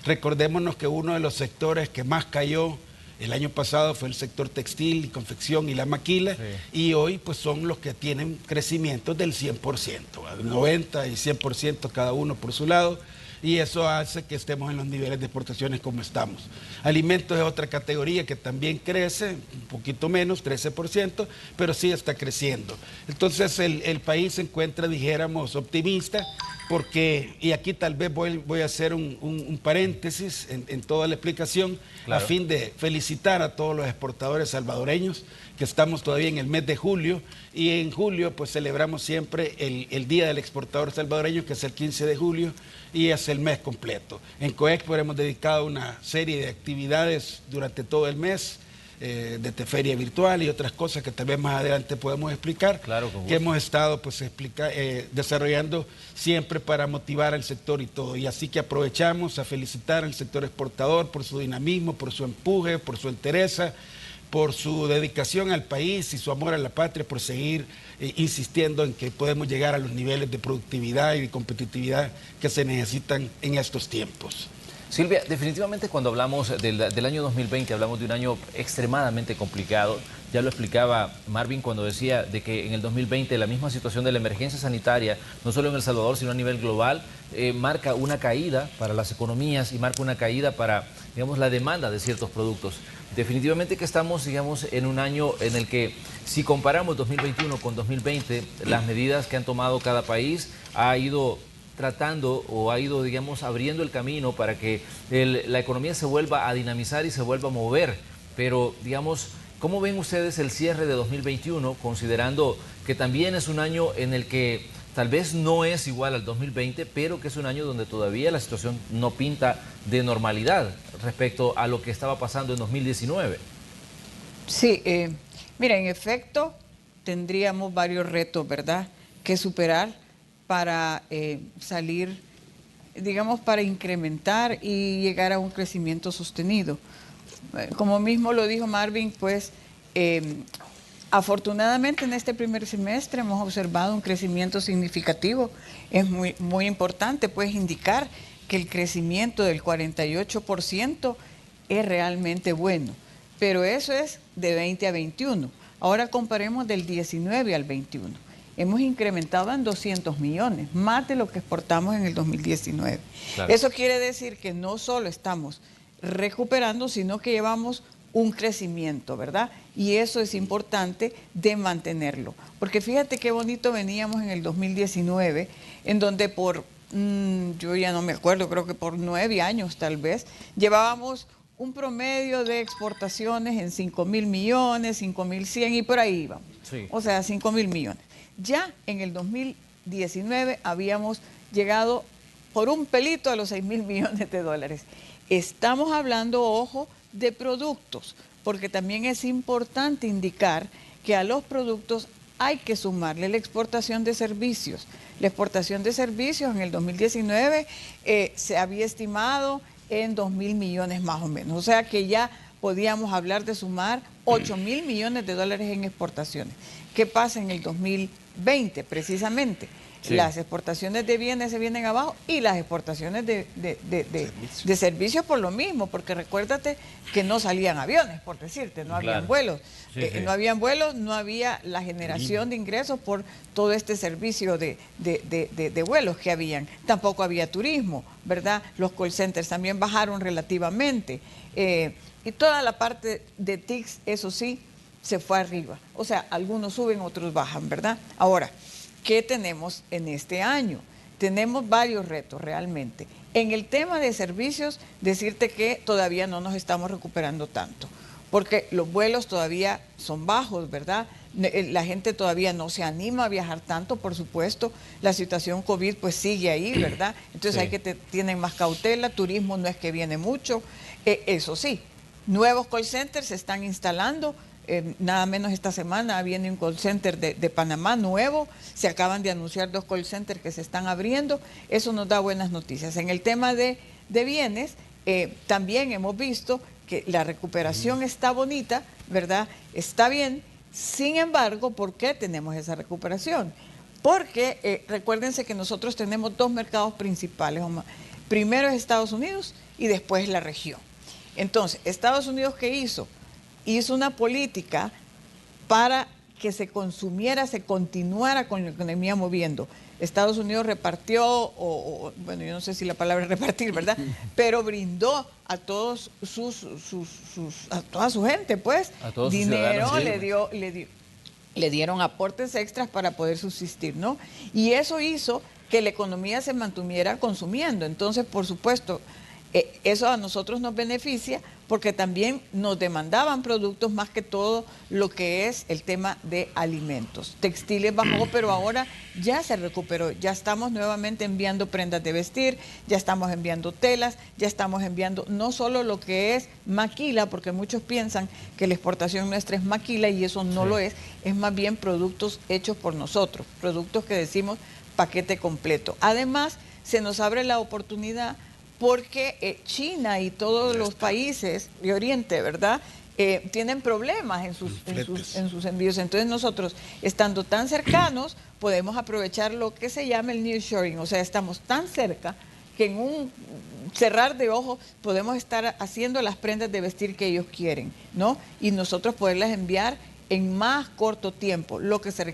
Recordémonos que uno de los sectores que más cayó el año pasado fue el sector textil y confección y la maquila, y hoy pues son los que tienen crecimientos del 100%, 90 y 100% cada uno por su lado, y eso hace que estemos en los niveles de exportaciones como estamos. Alimentos es otra categoría que también crece, un poquito menos, 13%, pero sí está creciendo. Entonces el país se encuentra, dijéramos, optimista, porque, y aquí tal vez voy a hacer un paréntesis en toda la explicación, claro, a fin de felicitar a todos los exportadores salvadoreños, que estamos todavía en el mes de julio, y en julio pues celebramos siempre el Día del Exportador Salvadoreño, que es el 15 de julio, y es el mes completo. En Coexport hemos dedicado una serie de actividades durante todo el mes, de feria virtual y otras cosas que tal vez más adelante podemos explicar, claro, que hemos estado pues desarrollando siempre para motivar al sector y todo. Y así que aprovechamos a felicitar al sector exportador por su dinamismo, por su empuje, por su entereza, por su dedicación al país y su amor a la patria, por seguir insistiendo en que podemos llegar a los niveles de productividad y de competitividad que se necesitan en estos tiempos. Silvia, definitivamente cuando hablamos del año 2020 hablamos de un año extremadamente complicado. Ya lo explicaba Marvin cuando decía de que en el 2020 la misma situación de la emergencia sanitaria, no solo en El Salvador, sino a nivel global, marca una caída para las economías y marca una caída para, digamos, la demanda de ciertos productos. Definitivamente que estamos, digamos, en un año en el que, si comparamos 2021 con 2020, las medidas que han tomado cada país ha ido tratando o ha ido, digamos, abriendo el camino para que la economía se vuelva a dinamizar y se vuelva a mover. Pero, digamos, ¿cómo ven ustedes el cierre de 2021, considerando que también es un año en el que tal vez no es igual al 2020, pero que es un año donde todavía la situación no pinta de normalidad respecto a lo que estaba pasando en 2019? Sí, mira, en efecto, tendríamos varios retos, ¿verdad?, que superar para salir, digamos, para incrementar y llegar a un crecimiento sostenido. Como mismo lo dijo Marvin, pues afortunadamente en este primer semestre hemos observado un crecimiento significativo. Es muy importante pues indicar que el crecimiento del 48% es realmente bueno, pero eso es de 20 a 21. Ahora comparemos del 19 al 21. Hemos incrementado en 200 millones, más de lo que exportamos en el 2019. Claro. Eso quiere decir que no solo estamos recuperando, sino que llevamos un crecimiento, ¿verdad? Y eso es importante de mantenerlo. Porque fíjate qué bonito veníamos en el 2019, en donde yo ya no me acuerdo, creo que por 9 años tal vez, llevábamos un promedio de exportaciones en 5.000 millones, 5.100 y por ahí íbamos. Sí. O sea, 5.000 millones. Ya en el 2019 habíamos llegado por un pelito a los 6.000 millones de dólares. Estamos hablando, ojo, de productos, porque también es importante indicar que a los productos hay que sumarle la exportación de servicios. La exportación de servicios en el 2019 se había estimado en 2.000 millones más o menos. O sea que ya podíamos hablar de sumar 8.000 millones de dólares en exportaciones. ¿Qué pasa en el 2020 precisamente? Sí. Las exportaciones de bienes se vienen abajo y las exportaciones de servicios por lo mismo, porque recuérdate que no salían aviones, por decirte, no habían vuelos. No habían vuelos, no había la generación de ingresos por todo este servicio de vuelos que habían. Tampoco había turismo, ¿verdad? Los call centers también bajaron relativamente. Y toda la parte de TICs, eso sí, se fue arriba. O sea, algunos suben, otros bajan, ¿verdad? Ahora, ¿qué tenemos en este año? Tenemos varios retos realmente. En el tema de servicios, decirte que todavía no nos estamos recuperando tanto, porque los vuelos todavía son bajos, ¿verdad? La gente todavía no se anima a viajar tanto, por supuesto. La situación COVID pues sigue ahí, ¿verdad? Entonces hay que tienen más cautela, turismo no es que viene mucho. Eso sí, nuevos call centers se están instalando. Nada menos esta semana viene un call center de Panamá nuevo, se acaban de anunciar 2 call centers que se están abriendo, eso nos da buenas noticias. En el tema de bienes, también hemos visto que la recuperación está bonita, ¿verdad? Está bien, sin embargo, ¿por qué tenemos esa recuperación? Porque recuérdense que nosotros tenemos 2 mercados principales, primero es Estados Unidos y después la región. Entonces, Estados Unidos, ¿qué hizo? Hizo una política para que se consumiera, se continuara con la economía moviendo. Estados Unidos repartió, bueno, yo no sé si la palabra es repartir, ¿verdad? Pero brindó a todos a toda su gente, pues, dinero, le dieron aportes extras para poder subsistir, ¿no? Y eso hizo que la economía se mantuviera consumiendo. Entonces, por supuesto, eso a nosotros nos beneficia porque también nos demandaban productos, más que todo lo que es el tema de alimentos. Textiles bajó, pero ahora ya se recuperó, ya estamos nuevamente enviando prendas de vestir, ya estamos enviando telas, ya estamos enviando no solo lo que es maquila, porque muchos piensan que la exportación nuestra es maquila y eso no lo es más bien productos hechos por nosotros, productos que decimos paquete completo. Además, se nos abre la oportunidad porque China y todos los países de Oriente, ¿verdad?, tienen problemas en sus envíos. Entonces nosotros, estando tan cercanos, podemos aprovechar lo que se llama el nearshoring. O sea, estamos tan cerca que en un cerrar de ojos podemos estar haciendo las prendas de vestir que ellos quieren, ¿no? Y nosotros poderlas enviar en más corto tiempo.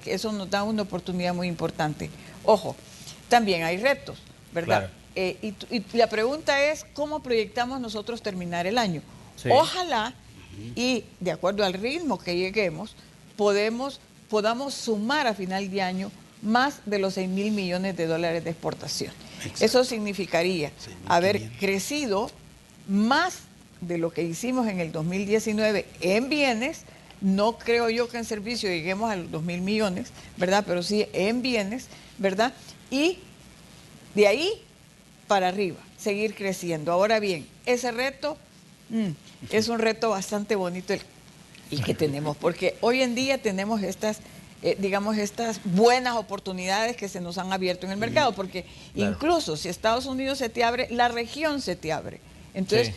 Eso nos da una oportunidad muy importante. Ojo, también hay retos, ¿verdad? Claro. Y la pregunta es, ¿cómo proyectamos nosotros terminar el año? Sí. Ojalá, y de acuerdo al ritmo que lleguemos, podamos sumar a final de año más de los $6.000 millones de exportación. Exacto. Eso significaría haber crecido más de lo que hicimos en el 2019 en bienes. No creo yo que en servicio lleguemos a los 2.000 millones, ¿verdad? Pero sí en bienes, ¿verdad? Y de ahí para arriba, seguir creciendo. Ahora bien, ese reto es un reto bastante bonito el que tenemos, porque hoy en día tenemos estas buenas oportunidades que se nos han abierto en el mercado, porque incluso si Estados Unidos se te abre, la región se te abre. Entonces,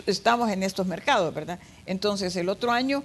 estamos en estos mercados, ¿verdad? Entonces, el otro año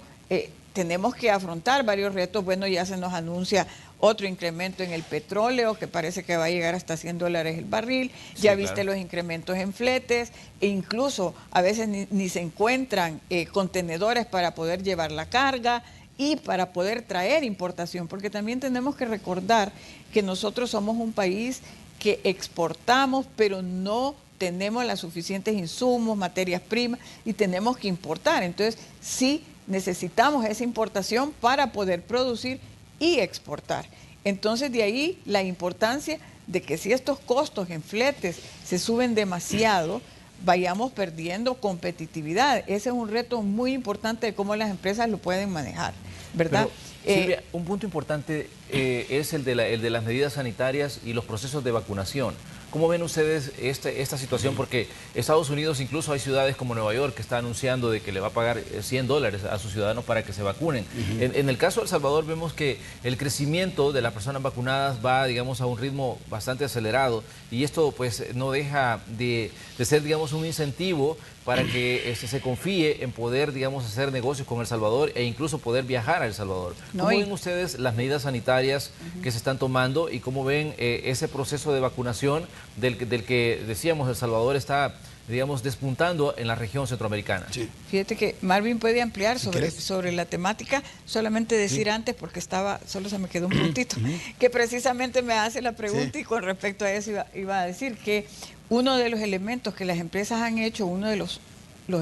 tenemos que afrontar varios retos. Bueno, ya se nos anuncia otro incremento en el petróleo, que parece que va a llegar hasta $100 el barril. Ya viste los incrementos en fletes, e incluso a veces ni se encuentran contenedores para poder llevar la carga y para poder traer importación, porque también tenemos que recordar que nosotros somos un país que exportamos, pero no tenemos los suficientes insumos, materias primas, y tenemos que importar. Entonces, sí necesitamos esa importación para poder producir y exportar. Entonces, de ahí la importancia de que si estos costos en fletes se suben demasiado, vayamos perdiendo competitividad. Ese es un reto muy importante de cómo las empresas lo pueden manejar, ¿verdad? Pero, Silvia, un punto importante es el de las medidas sanitarias y los procesos de vacunación. ¿Cómo ven ustedes esta situación? Porque Estados Unidos, incluso hay ciudades como Nueva York que está anunciando de que le va a pagar $100 a sus ciudadanos para que se vacunen. En el caso de El Salvador vemos que el crecimiento de las personas vacunadas va, digamos, a un ritmo bastante acelerado, y esto pues no deja de ser, digamos, un incentivo para que se confíe en poder, digamos, hacer negocios con El Salvador e incluso poder viajar a El Salvador. ¿Cómo ven ustedes las medidas sanitarias que se están tomando y cómo ven ese proceso de vacunación del que decíamos El Salvador está, digamos, despuntando en la región centroamericana? Sí. Fíjate que Marvin puede ampliar sobre la temática, solamente decir antes, porque solo se me quedó un puntito, que precisamente me hace la pregunta y con respecto a eso iba a decir que uno de los elementos que las empresas han hecho, uno de los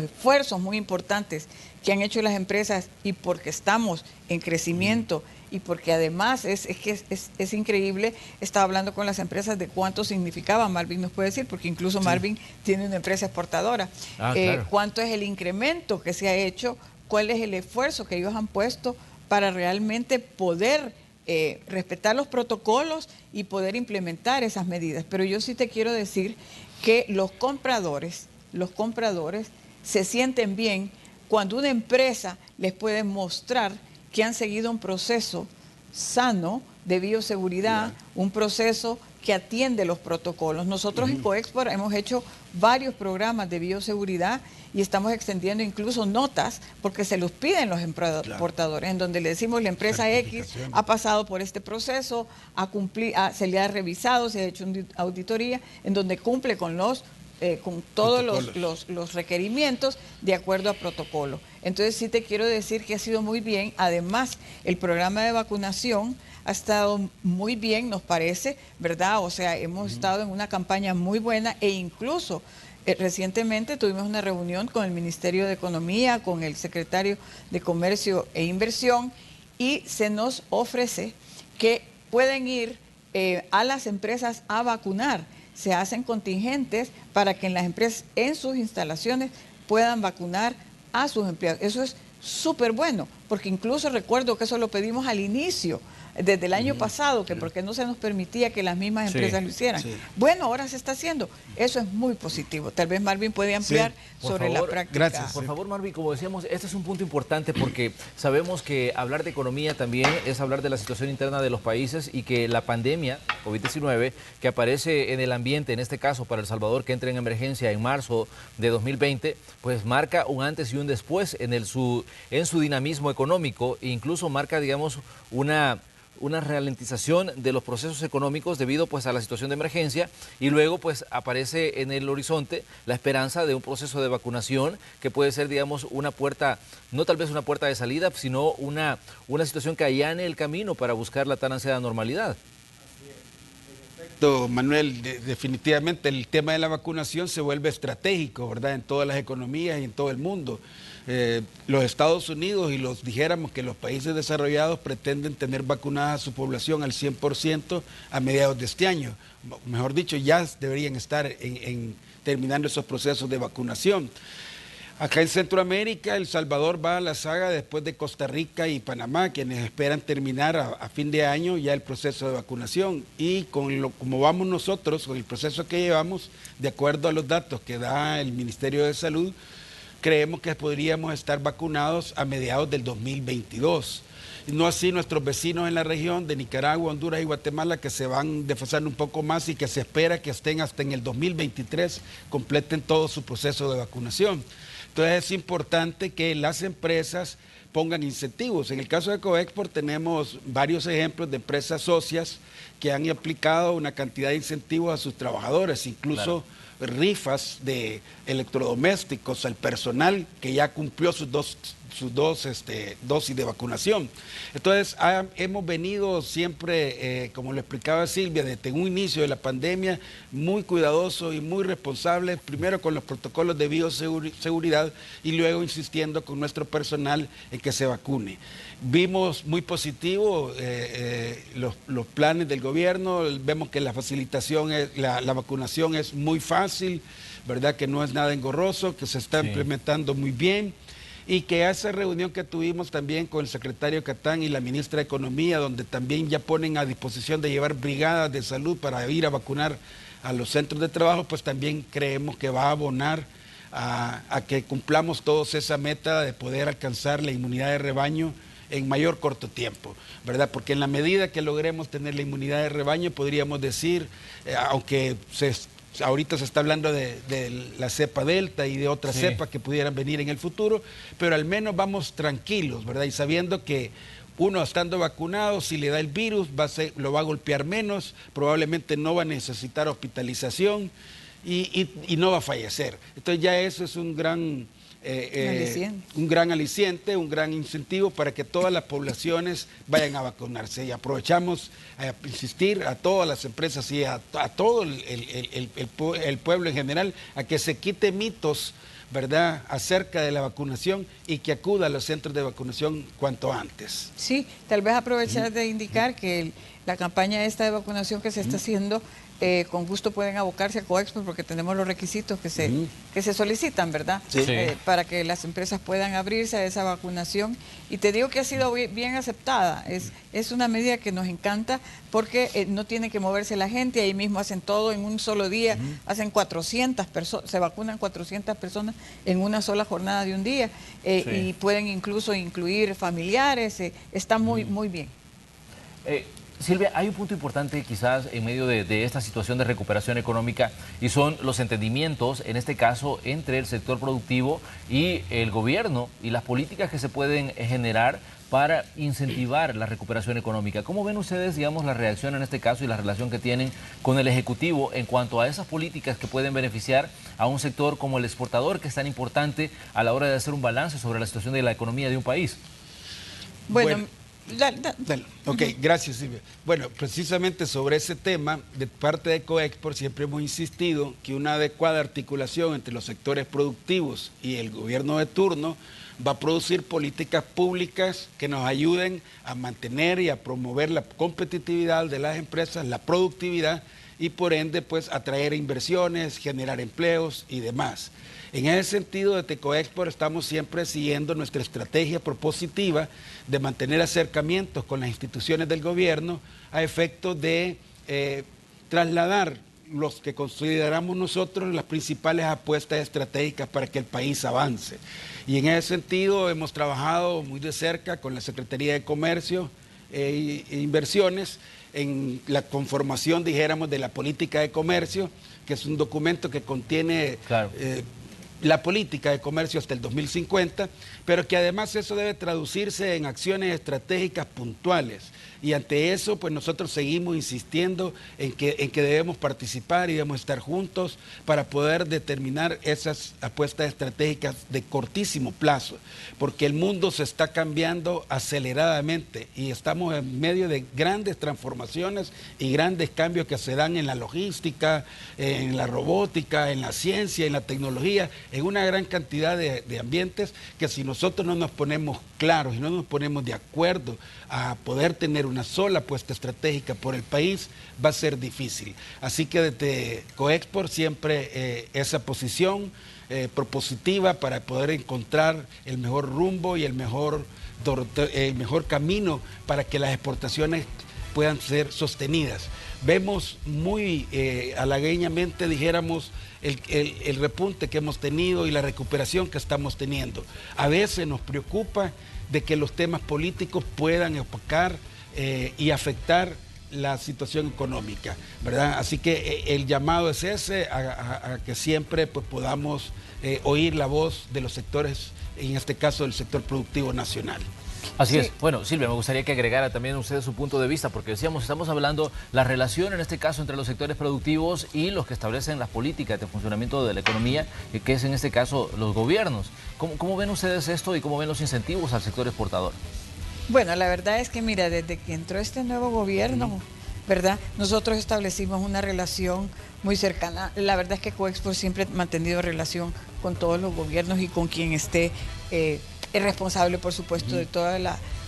esfuerzos muy importantes que han hecho las empresas, y porque estamos en crecimiento y porque además es increíble, estaba hablando con las empresas de cuánto significaba, Marvin nos puede decir, porque incluso Marvin tiene una empresa exportadora, claro. Cuánto es el incremento que se ha hecho, cuál es el esfuerzo que ellos han puesto para realmente poder respetar los protocolos y poder implementar esas medidas. Pero yo sí te quiero decir que los compradores se sienten bien cuando una empresa les puede mostrar que han seguido un proceso sano de bioseguridad, un proceso que atiende los protocolos. Nosotros en Coexport hemos hecho varios programas de bioseguridad y estamos extendiendo incluso notas, porque se los piden los importadores, en donde le decimos la empresa X ha pasado por este proceso, se le ha revisado, se ha hecho una auditoría, en donde cumple con todos los requerimientos de acuerdo a protocolo. Entonces sí te quiero decir que ha sido muy bien. Además, el programa de vacunación ha estado muy bien, nos parece, ¿verdad? O sea, hemos estado en una campaña muy buena, e incluso recientemente tuvimos una reunión con el Ministerio de Economía, con el secretario de Comercio e Inversión, y se nos ofrece que pueden ir a las empresas a vacunar. Se hacen contingentes para que en las empresas, en sus instalaciones, puedan vacunar a sus empleados. Eso es súper bueno, porque incluso recuerdo que eso lo pedimos al inicio, desde el año pasado, que porque no se nos permitía que las mismas empresas lo hicieran. Bueno, ahora se está haciendo. Eso es muy positivo. Tal vez Marvin puede ampliar sobre la práctica. Gracias. Por favor, Marvin, como decíamos, este es un punto importante, porque sabemos que hablar de economía también es hablar de la situación interna de los países, y que la pandemia COVID-19 que aparece en el ambiente, en este caso para El Salvador, que entra en emergencia en marzo de 2020, pues marca un antes y un después en su dinamismo económico, e incluso marca, digamos, una ralentización de los procesos económicos debido pues a la situación de emergencia, y luego pues aparece en el horizonte la esperanza de un proceso de vacunación que puede ser, digamos, una puerta, no tal vez una puerta de salida, sino una situación que allane el camino para buscar la tan ansiada normalidad. Manuel, definitivamente el tema de la vacunación se vuelve estratégico, ¿verdad?, en todas las economías y en todo el mundo. Los Estados Unidos y dijéramos que los países desarrollados pretenden tener vacunada a su población al 100% a mediados de este año. Mejor dicho, ya deberían estar terminando esos procesos de vacunación. Acá en Centroamérica, El Salvador va a la saga después de Costa Rica y Panamá, quienes esperan terminar a fin de año ya el proceso de vacunación. Y como vamos nosotros, con el proceso que llevamos, de acuerdo a los datos que da el Ministerio de Salud, creemos que podríamos estar vacunados a mediados del 2022. Y no así nuestros vecinos en la región de Nicaragua, Honduras y Guatemala, que se van desfasando un poco más y que se espera que estén hasta en el 2023, completen todo su proceso de vacunación. Entonces es importante que las empresas pongan incentivos. En el caso de Coexport tenemos varios ejemplos de empresas socias que han aplicado una cantidad de incentivos a sus trabajadores, incluso rifas de electrodomésticos al personal que ya cumplió sus dos dosis de vacunación. Entonces hemos venido siempre, como lo explicaba Silvia, desde un inicio de la pandemia, muy cuidadosos y muy responsables, primero con los protocolos de bioseguridad y luego insistiendo con nuestro personal en que se vacune. Vimos muy positivo los planes del gobierno, vemos que la facilitación, la vacunación es muy fácil, ¿verdad?, que no es nada engorroso, que se está implementando muy bien. Y que esa reunión que tuvimos también con el secretario Catán y la ministra de Economía, donde también ya ponen a disposición de llevar brigadas de salud para ir a vacunar a los centros de trabajo, pues también creemos que va a abonar a que cumplamos todos esa meta de poder alcanzar la inmunidad de rebaño en mayor corto tiempo, ¿verdad? Porque en la medida que logremos tener la inmunidad de rebaño, podríamos decir, aunque ahorita se está hablando de la cepa Delta y de otras cepas que pudieran venir en el futuro, pero al menos vamos tranquilos, ¿verdad? Y sabiendo que uno estando vacunado, si le da el virus, lo va a golpear menos, probablemente no va a necesitar hospitalización y no va a fallecer. Entonces ya eso es un gran aliciente, un gran incentivo para que todas las poblaciones vayan a vacunarse. Y aprovechamos a insistir a todas las empresas y a todo el pueblo en general a que se quite mitos, ¿verdad?, acerca de la vacunación y que acuda a los centros de vacunación cuanto antes. Sí, tal vez aprovechar de indicar que la campaña esta de vacunación que se está haciendo, con gusto pueden abocarse a Coexport porque tenemos los requisitos que se solicitan, ¿verdad? Sí. Para que las empresas puedan abrirse a esa vacunación. Y te digo que ha sido bien aceptada. Es una medida que nos encanta porque no tiene que moverse la gente, ahí mismo hacen todo en un solo día, hacen 400 personas, se vacunan 400 personas en una sola jornada de un día, y pueden incluso incluir familiares, está muy bien. Silvia, hay un punto importante quizás en medio de esta situación de recuperación económica y son los entendimientos, en este caso, entre el sector productivo y el gobierno y las políticas que se pueden generar para incentivar la recuperación económica. ¿Cómo ven ustedes, digamos, la reacción en este caso y la relación que tienen con el Ejecutivo en cuanto a esas políticas que pueden beneficiar a un sector como el exportador, que es tan importante a la hora de hacer un balance sobre la situación de la economía de un país? Bueno. Dale. Ok, gracias, Silvia. Bueno, precisamente sobre ese tema, de parte de Coexport siempre hemos insistido que una adecuada articulación entre los sectores productivos y el gobierno de turno va a producir políticas públicas que nos ayuden a mantener y a promover la competitividad de las empresas, la productividad y por ende pues atraer inversiones, generar empleos y demás. En ese sentido, desde Coexport estamos siempre siguiendo nuestra estrategia propositiva de mantener acercamientos con las instituciones del gobierno a efecto de trasladar los que consideramos nosotros las principales apuestas estratégicas para que el país avance. Y en ese sentido hemos trabajado muy de cerca con la Secretaría de Comercio e Inversiones en la conformación, dijéramos, de la política de comercio, que es un documento que contiene la política de comercio hasta el 2050, pero que además eso debe traducirse en acciones estratégicas puntuales. Y ante eso, pues nosotros seguimos insistiendo en que debemos participar y debemos estar juntos para poder determinar esas apuestas estratégicas de cortísimo plazo, porque el mundo se está cambiando aceleradamente y estamos en medio de grandes transformaciones y grandes cambios que se dan en la logística, en la robótica, en la ciencia, en la tecnología, en una gran cantidad de ambientes que si nosotros no nos ponemos claros y no nos ponemos de acuerdo a poder tener una sola apuesta estratégica por el país, va a ser difícil. Así que desde Coexport siempre esa posición propositiva para poder encontrar el mejor rumbo y el mejor camino para que las exportaciones puedan ser sostenidas. Vemos muy halagüeñamente, dijéramos, el repunte que hemos tenido y la recuperación que estamos teniendo. A veces nos preocupa de que los temas políticos puedan opacar y afectar la situación económica, ¿verdad? Así que el llamado es ese, a que siempre pues, podamos oír la voz de los sectores, en este caso del sector productivo nacional. Así es. Bueno, Silvia, me gustaría que agregara también usted su punto de vista, porque decíamos, estamos hablando la relación en este caso entre los sectores productivos y los que establecen las políticas de funcionamiento de la economía, que es en este caso los gobiernos. ¿Cómo ven ustedes esto y cómo ven los incentivos al sector exportador? Bueno, la verdad es que mira, desde que entró este nuevo gobierno, ¿verdad? Nosotros establecimos una relación muy cercana. La verdad es que Coexport siempre ha mantenido relación con todos los gobiernos y con quien esté es responsable, por supuesto, de todo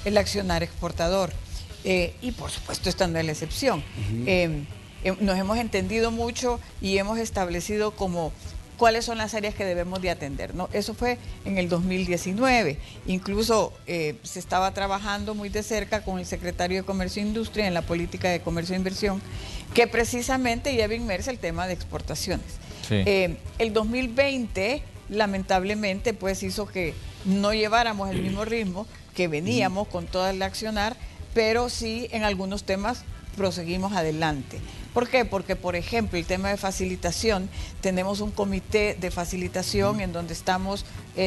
el accionar exportador. Y, por supuesto, esta no es la excepción. Nos hemos entendido mucho y hemos establecido como cuáles son las áreas que debemos de atender, ¿no? Eso fue en el 2019. Incluso se estaba trabajando muy de cerca con el secretario de Comercio e Industria en la política de comercio e inversión, que precisamente lleva inmersa el tema de exportaciones. Sí. El 2020, lamentablemente, pues hizo que no lleváramos el mismo ritmo que veníamos con todo el accionar, pero sí en algunos temas proseguimos adelante. ¿Por qué? Porque, por ejemplo, el tema de facilitación, tenemos un comité de facilitación en donde estamos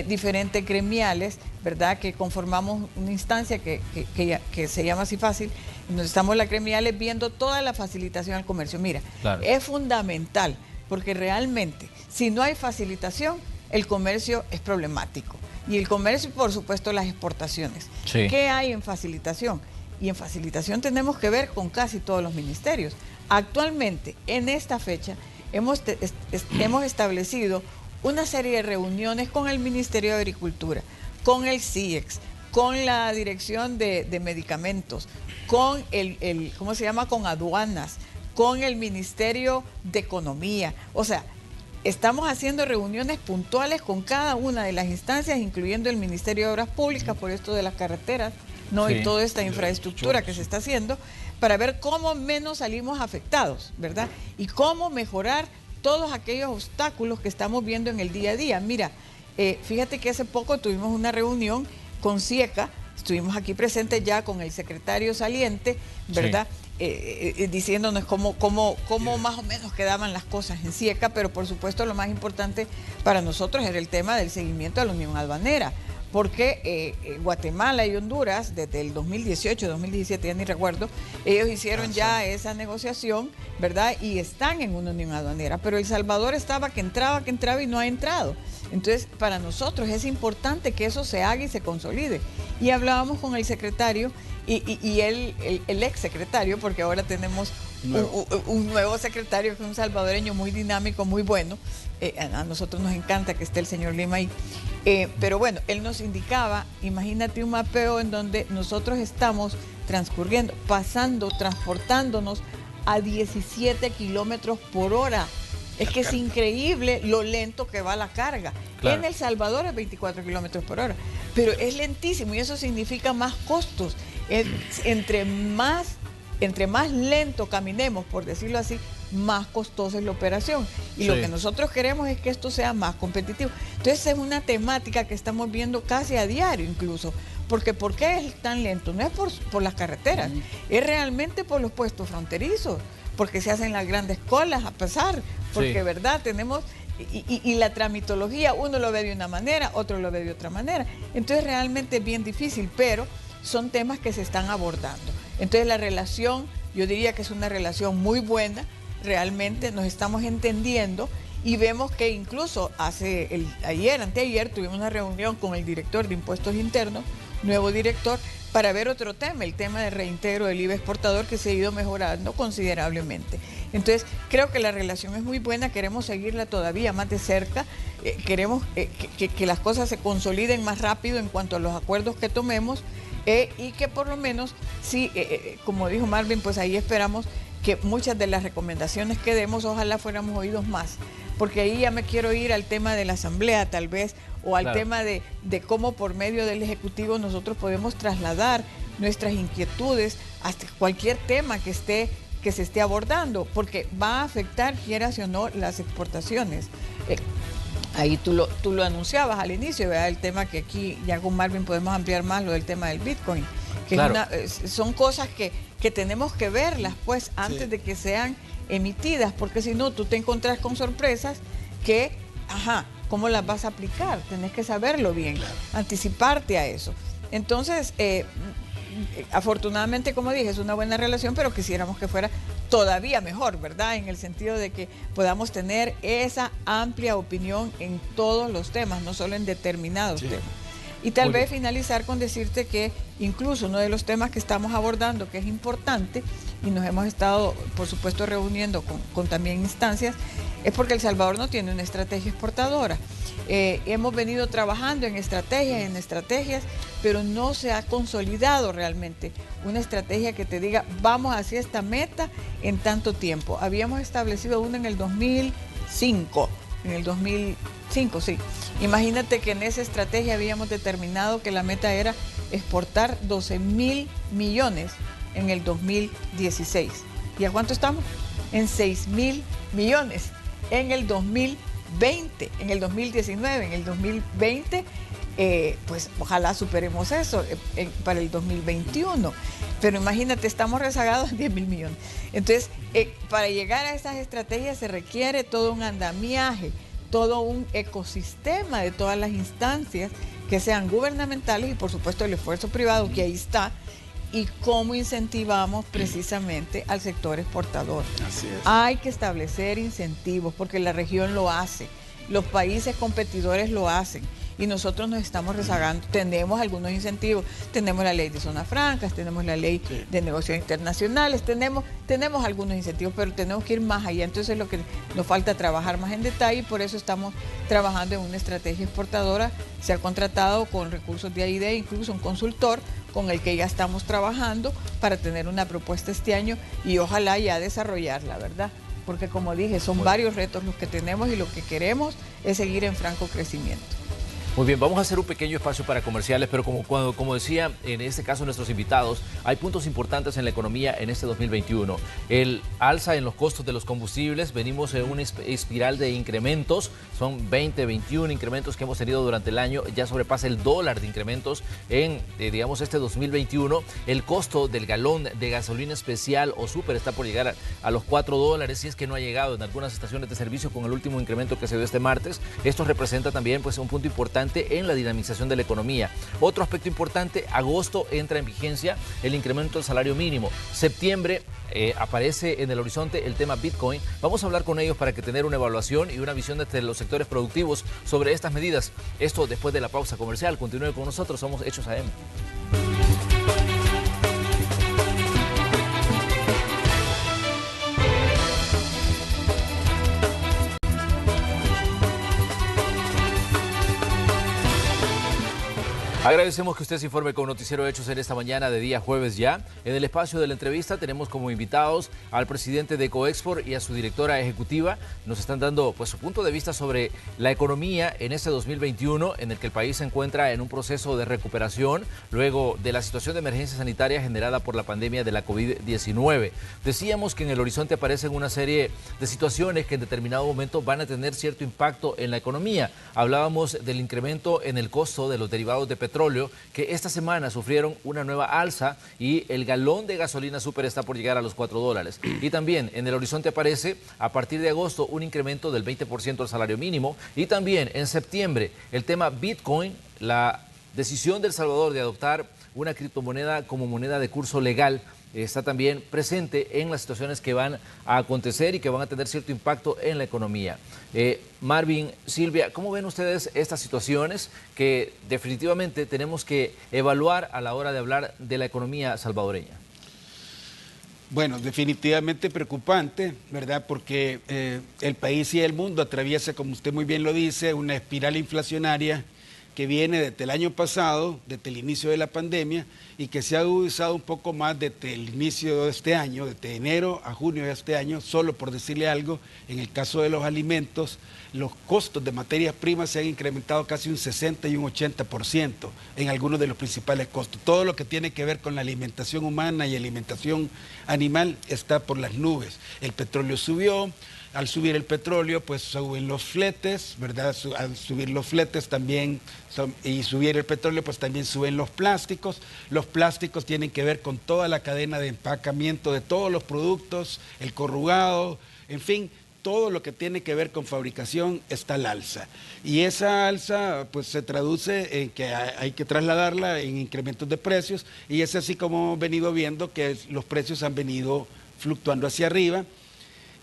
diferentes gremiales, ¿verdad?, que conformamos una instancia que se llama así fácil, en donde estamos las gremiales viendo toda la facilitación al comercio. Mira, claro, es fundamental, porque realmente, si no hay facilitación, el comercio es problemático. Y el comercio, por supuesto, las exportaciones. Sí. ¿Qué hay en facilitación? Y en facilitación tenemos que ver con casi todos los ministerios. Actualmente, en esta fecha, hemos establecido una serie de reuniones con el Ministerio de Agricultura, con el CIEX, con la Dirección de Medicamentos, con ¿cómo se llama?, con aduanas, con el Ministerio de Economía. O sea, estamos haciendo reuniones puntuales con cada una de las instancias, incluyendo el Ministerio de Obras Públicas, por esto de las carreteras, ¿no? Sí. Y toda esta infraestructura que se está haciendo, para ver cómo menos salimos afectados, ¿verdad? Y cómo mejorar todos aquellos obstáculos que estamos viendo en el día a día. Mira, fíjate que hace poco tuvimos una reunión con CIECA, estuvimos aquí presentes ya con el secretario saliente, ¿verdad? Sí. Diciéndonos cómo más o menos quedaban las cosas en CIECA, pero por supuesto lo más importante para nosotros era el tema del seguimiento a la Unión Aduanera, porque Guatemala y Honduras, desde el 2018, 2017, ya ni recuerdo, ellos hicieron ya esa negociación, ¿verdad? Y están en una Unión Aduanera, pero El Salvador estaba que entraba y no ha entrado. Entonces, para nosotros es importante que eso se haga y se consolide. Y hablábamos con el secretario y el ex secretario, porque ahora tenemos un nuevo secretario que es un salvadoreño muy dinámico, muy bueno. A nosotros nos encanta que esté el señor Lima ahí. Pero bueno, él nos indicaba, imagínate un mapeo en donde nosotros estamos transcurriendo, transportándonos a 17 kilómetros por hora. Es que es increíble lo lento que va la carga. Claro. En El Salvador es 24 kilómetros por hora, pero es lentísimo y eso significa más costos. Entre más lento caminemos, por decirlo así, más costosa es la operación. Y sí, lo que nosotros queremos es que esto sea más competitivo. Entonces es una temática que estamos viendo casi a diario incluso. Porque ¿por qué es tan lento? No es por las carreteras, es realmente por los puestos fronterizos, porque se hacen las grandes colas a pasar, porque sí, verdad, tenemos, y la tramitología, uno lo ve de una manera, otro lo ve de otra manera. Entonces realmente es bien difícil, pero son temas que se están abordando. Entonces la relación, yo diría que es una relación muy buena, realmente nos estamos entendiendo y vemos que incluso anteayer tuvimos una reunión con el director de Impuestos Internos, nuevo director, para ver otro tema, el tema de reintegro del IVA exportador, que se ha ido mejorando considerablemente. Entonces, creo que la relación es muy buena, queremos seguirla todavía más de cerca, queremos que las cosas se consoliden más rápido en cuanto a los acuerdos que tomemos y que por lo menos, sí, como dijo Marvin, pues ahí esperamos que muchas de las recomendaciones que demos, ojalá fuéramos oídos más, porque ahí ya me quiero ir al tema de la asamblea tal vez, o al tema de cómo por medio del Ejecutivo nosotros podemos trasladar nuestras inquietudes hasta cualquier tema que se esté abordando, porque va a afectar, quieras o no, las exportaciones. Ahí tú lo anunciabas al inicio, ¿verdad? El tema que aquí ya con Marvin podemos ampliar más, lo del tema del Bitcoin, que claro, son cosas que tenemos que verlas pues antes de que sean emitidas, porque si no tú te encontrás con sorpresas que, ¿cómo las vas a aplicar? Tenés que saberlo bien, anticiparte a eso. Entonces, afortunadamente, como dije, es una buena relación, pero quisiéramos que fuera todavía mejor, ¿verdad? En el sentido de que podamos tener esa amplia opinión en todos los temas, no solo en determinados temas. Y tal vez finalizar con decirte que incluso uno de los temas que estamos abordando, que es importante, y nos hemos estado, por supuesto, reuniendo con también instancias, es porque El Salvador no tiene una estrategia exportadora. Hemos venido trabajando en estrategias, pero no se ha consolidado realmente una estrategia que te diga, vamos hacia esta meta en tanto tiempo. Habíamos establecido una en el 2005, en el 2005, sí. Imagínate que en esa estrategia habíamos determinado que la meta era exportar 12.000 millones en el 2016. ¿Y a cuánto estamos? En 6.000 millones en el 2020, en el 2019, en el 2020, pues ojalá superemos eso para el 2021. Pero imagínate, estamos rezagados en 10.000 millones. Entonces, para llegar a esas estrategias se requiere todo un andamiaje, todo un ecosistema de todas las instancias que sean gubernamentales y por supuesto el esfuerzo privado que ahí está, y cómo incentivamos precisamente al sector exportador. Así es. Hay que establecer incentivos porque la región lo hace, los países competidores lo hacen y nosotros nos estamos rezagando. Tenemos algunos incentivos, tenemos la ley de zonas francas, tenemos la ley de negocios internacionales, tenemos algunos incentivos, pero tenemos que ir más allá. Entonces lo que nos falta trabajar más en detalle y por eso estamos trabajando en una estrategia exportadora. Se ha contratado con recursos de AID, incluso un consultor con el que ya estamos trabajando para tener una propuesta este año y ojalá ya desarrollarla, ¿verdad? Porque como dije, son varios retos los que tenemos y lo que queremos es seguir en franco crecimiento. Muy bien, vamos a hacer un pequeño espacio para comerciales, pero como decía en este caso nuestros invitados, hay puntos importantes en la economía en este 2021. El alza en los costos de los combustibles, venimos en una espiral de incrementos, son 20, 21 incrementos que hemos tenido durante el año, ya sobrepasa el $1 de incrementos en, digamos, este 2021. El costo del galón de gasolina especial o súper está por llegar a los $4, si es que no ha llegado en algunas estaciones de servicio con el último incremento que se dio este martes. Esto representa también pues un punto importante en la dinamización de la economía. Otro aspecto importante, agosto entra en vigencia el incremento del salario mínimo. Septiembre aparece en el horizonte el tema Bitcoin. Vamos a hablar con ellos para que tener una evaluación y una visión desde los sectores productivos sobre estas medidas. Esto después de la pausa comercial. Continúe con nosotros, somos Hechos AM. Agradecemos que usted se informe con Noticiero Hechos en esta mañana de día jueves ya. En el espacio de la entrevista tenemos como invitados al presidente de Coexport y a su directora ejecutiva. Nos están dando pues su punto de vista sobre la economía en este 2021 en el que el país se encuentra en un proceso de recuperación luego de la situación de emergencia sanitaria generada por la pandemia de la COVID-19. Decíamos que en el horizonte aparecen una serie de situaciones que en determinado momento van a tener cierto impacto en la economía. Hablábamos del incremento en el costo de los derivados de petróleo, que esta semana sufrieron una nueva alza y el galón de gasolina súper está por llegar a los $4. Y también en el horizonte aparece a partir de agosto un incremento del 20% del salario mínimo y también en septiembre el tema Bitcoin, la decisión de El Salvador de adoptar una criptomoneda como moneda de curso legal está también presente en las situaciones que van a acontecer y que van a tener cierto impacto en la economía. Marvin, Silvia, ¿cómo ven ustedes estas situaciones que definitivamente tenemos que evaluar a la hora de hablar de la economía salvadoreña? Bueno, definitivamente preocupante, ¿verdad? Porque el país y el mundo atraviesa, como usted muy bien lo dice, una espiral inflacionaria que viene desde el año pasado, desde el inicio de la pandemia, y que se ha agudizado un poco más desde el inicio de este año, desde enero a junio de este año. Solo por decirle algo, en el caso de los alimentos, los costos de materias primas se han incrementado casi un 60 y un 80% en algunos de los principales costos. Todo lo que tiene que ver con la alimentación humana y alimentación animal está por las nubes. El petróleo subió. Al subir el petróleo, pues suben los fletes, ¿verdad? Al subir los fletes también, y subir el petróleo, pues también suben los plásticos. Los plásticos tienen que ver con toda la cadena de empacamiento de todos los productos, el corrugado, en fin, todo lo que tiene que ver con fabricación está al alza. Y esa alza, pues se traduce en que hay que trasladarla en incrementos de precios, y es así como hemos venido viendo que los precios han venido fluctuando hacia arriba.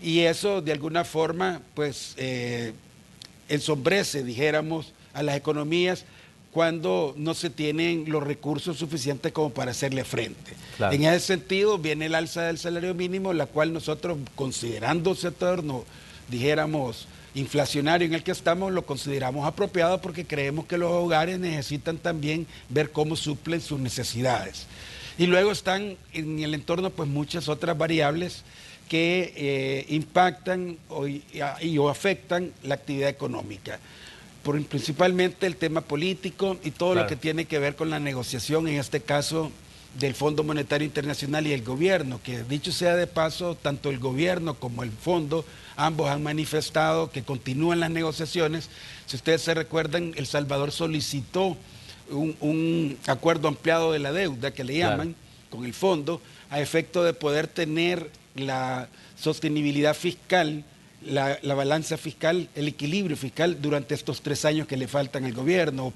Y eso de alguna forma pues ensombrece, dijéramos, a las economías cuando no se tienen los recursos suficientes como para hacerle frente. Claro. En ese sentido viene el alza del salario mínimo, la cual nosotros, considerando ese entorno, dijéramos, inflacionario en el que estamos, lo consideramos apropiado porque creemos que los hogares necesitan también ver cómo suplen sus necesidades. Y luego están en el entorno pues muchas otras variables que impactan o afectan la actividad económica. Principalmente el tema político y todo lo que tiene que ver con la negociación, en este caso del Fondo Monetario Internacional y el gobierno, que dicho sea de paso, tanto el gobierno como el fondo, ambos han manifestado que continúan las negociaciones. Si ustedes se recuerdan, El Salvador solicitó un acuerdo ampliado de la deuda, que le llaman, con el fondo, a efecto de poder tener la sostenibilidad fiscal, la balanza fiscal, el equilibrio fiscal durante estos 3 años que le faltan al gobierno,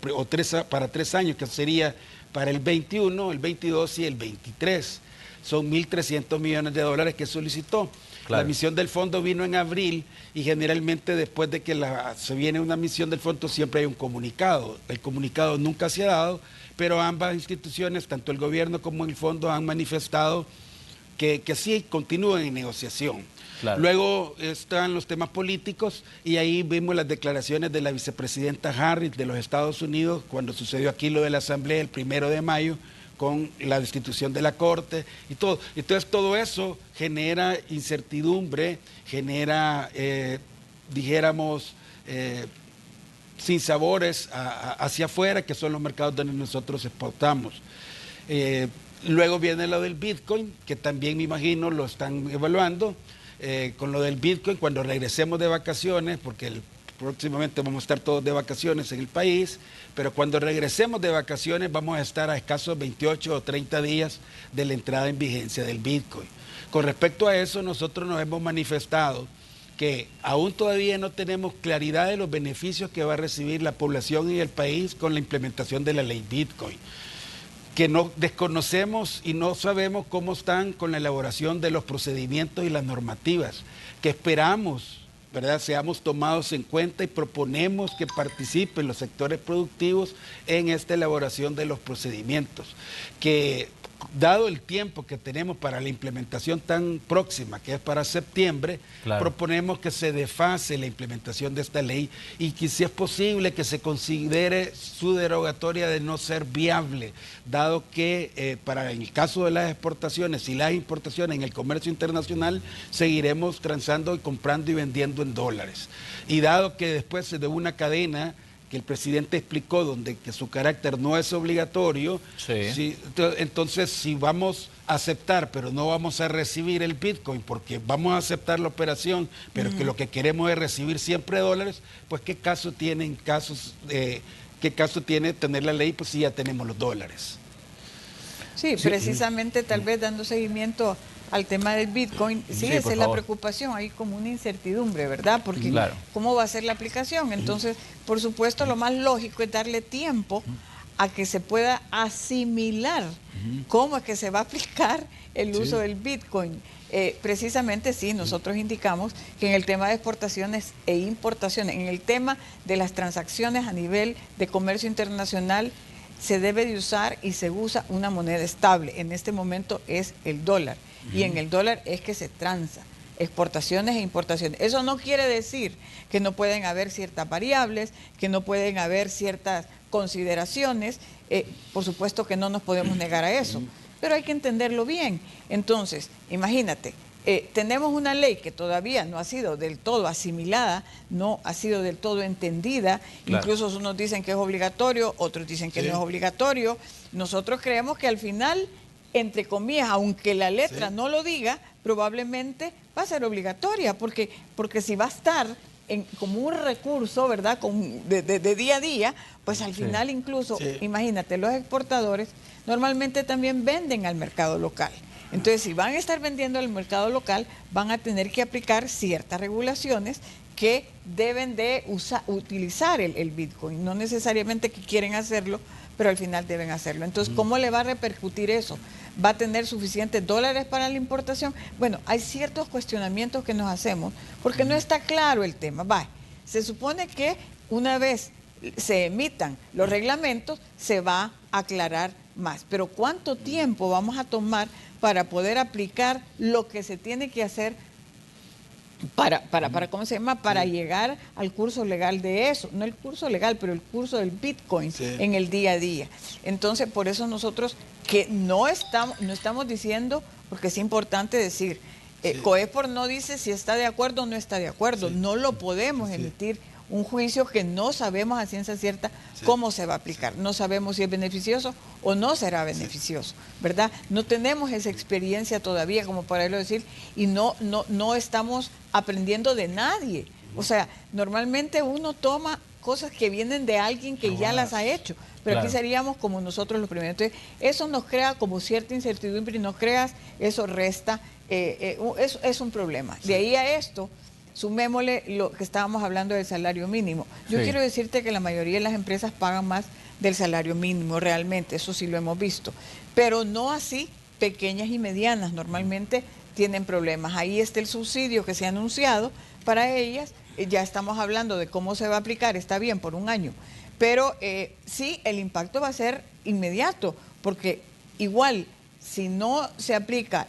para 3 años, que sería para el 21, el 22 y el 23. Son 1.300 millones de dólares que solicitó. La misión del fondo vino en abril y generalmente después de que se viene una misión del fondo siempre hay un comunicado. El comunicado nunca se ha dado, pero ambas instituciones, tanto el gobierno como el fondo, han manifestado que sí continúan en negociación. Luego están los temas políticos y ahí vimos las declaraciones de la vicepresidenta Harris de los Estados Unidos cuando sucedió aquí lo de la Asamblea el 1 de mayo con la destitución de la Corte y todo. Entonces todo eso genera incertidumbre, genera, dijéramos, sinsabores hacia afuera, que son los mercados donde nosotros exportamos. Luego viene lo del Bitcoin, que también me imagino lo están evaluando. Con lo del Bitcoin, cuando regresemos de vacaciones, porque próximamente vamos a estar todos de vacaciones en el país, pero cuando regresemos de vacaciones vamos a estar a escasos 28 o 30 días de la entrada en vigencia del Bitcoin. Con respecto a eso, nosotros nos hemos manifestado que aún todavía no tenemos claridad de los beneficios que va a recibir la población y el país con la implementación de la ley Bitcoin, que no desconocemos y no sabemos cómo están con la elaboración de los procedimientos y las normativas, que esperamos, ¿verdad?, seamos tomados en cuenta y proponemos que participen los sectores productivos en esta elaboración de los procedimientos, que dado el tiempo que tenemos para la implementación tan próxima, que es para septiembre, proponemos que se desfase la implementación de esta ley y que si es posible que se considere su derogatoria de no ser viable, dado que para el caso de las exportaciones y las importaciones en el comercio internacional seguiremos transando y comprando y vendiendo en dólares. Y dado que después de una cadena que el presidente explicó donde que su carácter no es obligatorio, entonces si vamos a aceptar pero no vamos a recibir el Bitcoin porque vamos a aceptar la operación, pero que lo que queremos es recibir siempre dólares, pues qué caso tiene tener la ley, pues si ya tenemos los dólares. Sí, precisamente tal vez dando seguimiento al tema del Bitcoin, esa es la preocupación, hay como una incertidumbre, ¿verdad? Porque ¿cómo va a ser la aplicación? Entonces, por supuesto, lo más lógico es darle tiempo a que se pueda asimilar cómo es que se va a aplicar el uso del Bitcoin. Precisamente nosotros indicamos que en el tema de exportaciones e importaciones, en el tema de las transacciones a nivel de comercio internacional, se debe de usar y se usa una moneda estable. En este momento es el dólar. Y en el dólar es que se transa exportaciones e importaciones. Eso no quiere decir que no pueden haber ciertas variables, que no pueden haber ciertas consideraciones. Por supuesto que no nos podemos negar a eso, pero hay que entenderlo bien. Entonces, imagínate, tenemos una ley que todavía no ha sido del todo asimilada, no ha sido del todo entendida, incluso unos dicen que es obligatorio, otros dicen que no es obligatorio. Nosotros creemos que al final, entre comillas, aunque la letra no lo diga, probablemente va a ser obligatoria, porque si va a estar como un recurso, ¿verdad?, de día a día, pues al final incluso, imagínate, los exportadores normalmente también venden al mercado local. Entonces, si van a estar vendiendo al mercado local, van a tener que aplicar ciertas regulaciones que deben de utilizar el Bitcoin. No necesariamente que quieren hacerlo, pero al final deben hacerlo. Entonces, ¿cómo le va a repercutir eso? ¿Va a tener suficientes dólares para la importación? Bueno, hay ciertos cuestionamientos que nos hacemos porque no está claro el tema. Se supone que una vez se emitan los reglamentos, se va a aclarar más. Pero ¿cuánto tiempo vamos a tomar para poder aplicar lo que se tiene que hacer para llegar al curso legal de eso? No el curso legal, pero el curso del Bitcoin en el día a día. Entonces, por eso nosotros que no estamos diciendo, porque es importante decir, COEXPORT no dice si está de acuerdo o no está de acuerdo. No lo podemos emitir un juicio que no sabemos a ciencia cierta cómo se va a aplicar. No sabemos si es beneficioso o no será beneficioso, ¿verdad? No tenemos esa experiencia todavía como para decir, y no estamos aprendiendo de nadie. O sea, normalmente uno toma cosas que vienen de alguien que ya las ha hecho, pero aquí seríamos como nosotros los primeros. Entonces, eso nos crea como cierta incertidumbre y no creas, eso resta, es un problema. De ahí a esto, sumémosle lo que estábamos hablando del salario mínimo. Yo quiero decirte que la mayoría de las empresas pagan más del salario mínimo realmente, eso sí lo hemos visto, pero no así pequeñas y medianas, normalmente tienen problemas. Ahí está el subsidio que se ha anunciado para ellas, ya estamos hablando de cómo se va a aplicar, está bien, por un año, pero sí, el impacto va a ser inmediato, porque igual, si no se aplica,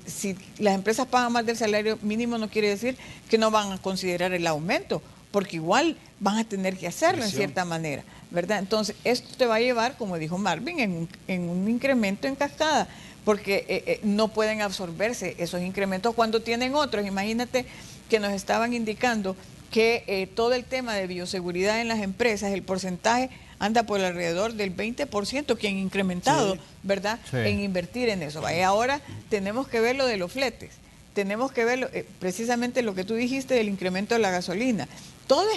si las empresas pagan más del salario mínimo, no quiere decir que no van a considerar el aumento, porque igual van a tener que hacerlo en cierta manera, ¿verdad? Entonces, esto te va a llevar, como dijo Marvin, en un incremento en cascada, porque no pueden absorberse esos incrementos cuando tienen otros. Imagínate que nos estaban indicando que todo el tema de bioseguridad en las empresas, el porcentaje anda por alrededor del 20% que han incrementado, ¿verdad? En invertir en eso. Y ahora tenemos que ver lo de los fletes, tenemos que ver precisamente lo que tú dijiste del incremento de la gasolina. Todo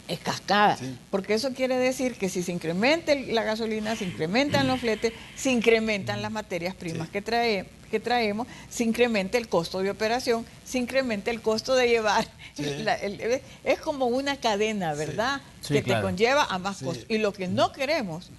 es cascada, porque eso quiere decir que si se incrementa la gasolina, se incrementan los fletes, se incrementan las materias primas que traemos, se incrementa el costo de operación, se incrementa el costo de llevar. Es como una cadena, ¿verdad? Que te conlleva a más costos. Y lo que no queremos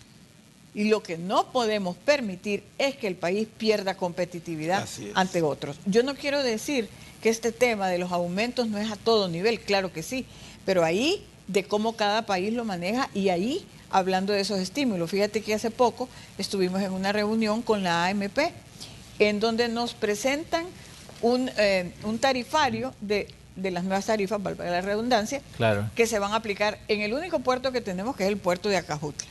y lo que no podemos permitir es que el país pierda competitividad ante otros. Yo no quiero decir que este tema de los aumentos no es a todo nivel, claro que sí, pero ahí de cómo cada país lo maneja y ahí hablando de esos estímulos. Fíjate que hace poco estuvimos en una reunión con la AMP en donde nos presentan un tarifario de las nuevas tarifas, valga la redundancia, que se van a aplicar en el único puerto que tenemos, que es el puerto de Acajutla.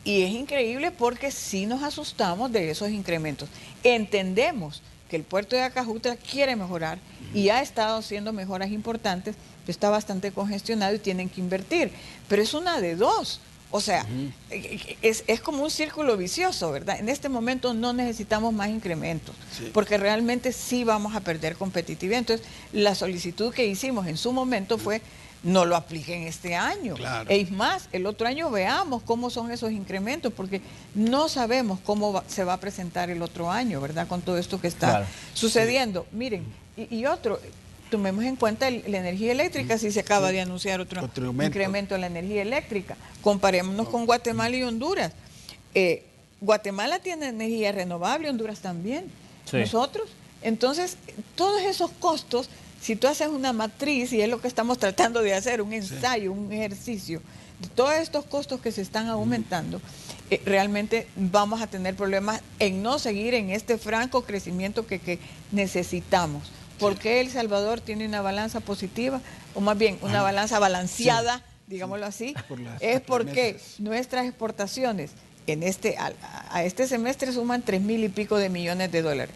Y es increíble porque sí nos asustamos de esos incrementos. Entendemos que el puerto de Acajutla quiere mejorar y ha estado haciendo mejoras importantes, está bastante congestionado y tienen que invertir, pero es una de dos. O sea, es como un círculo vicioso, ¿verdad? En este momento no necesitamos más incrementos, porque realmente sí vamos a perder competitividad. Entonces, la solicitud que hicimos en su momento fue, no lo apliquen este año. Es más, el otro año veamos cómo son esos incrementos, porque no sabemos cómo se va a presentar el otro año, ¿verdad? Con todo esto que está sucediendo. Miren, y otro... Tomemos en cuenta la energía eléctrica, si se acaba de anunciar otro incremento en la energía eléctrica. Comparémonos con Guatemala y Honduras. Guatemala tiene energía renovable, Honduras también. Nosotros. Entonces, todos esos costos, si tú haces una matriz, y es lo que estamos tratando de hacer, un ensayo, un ejercicio, de todos estos costos que se están aumentando, realmente vamos a tener problemas en no seguir en este franco crecimiento que necesitamos. ¿Por qué El Salvador tiene una balanza positiva? O más bien, una balanza balanceada, digámoslo así. Es porque nuestras exportaciones a este semestre suman 3.000 y pico de millones de dólares.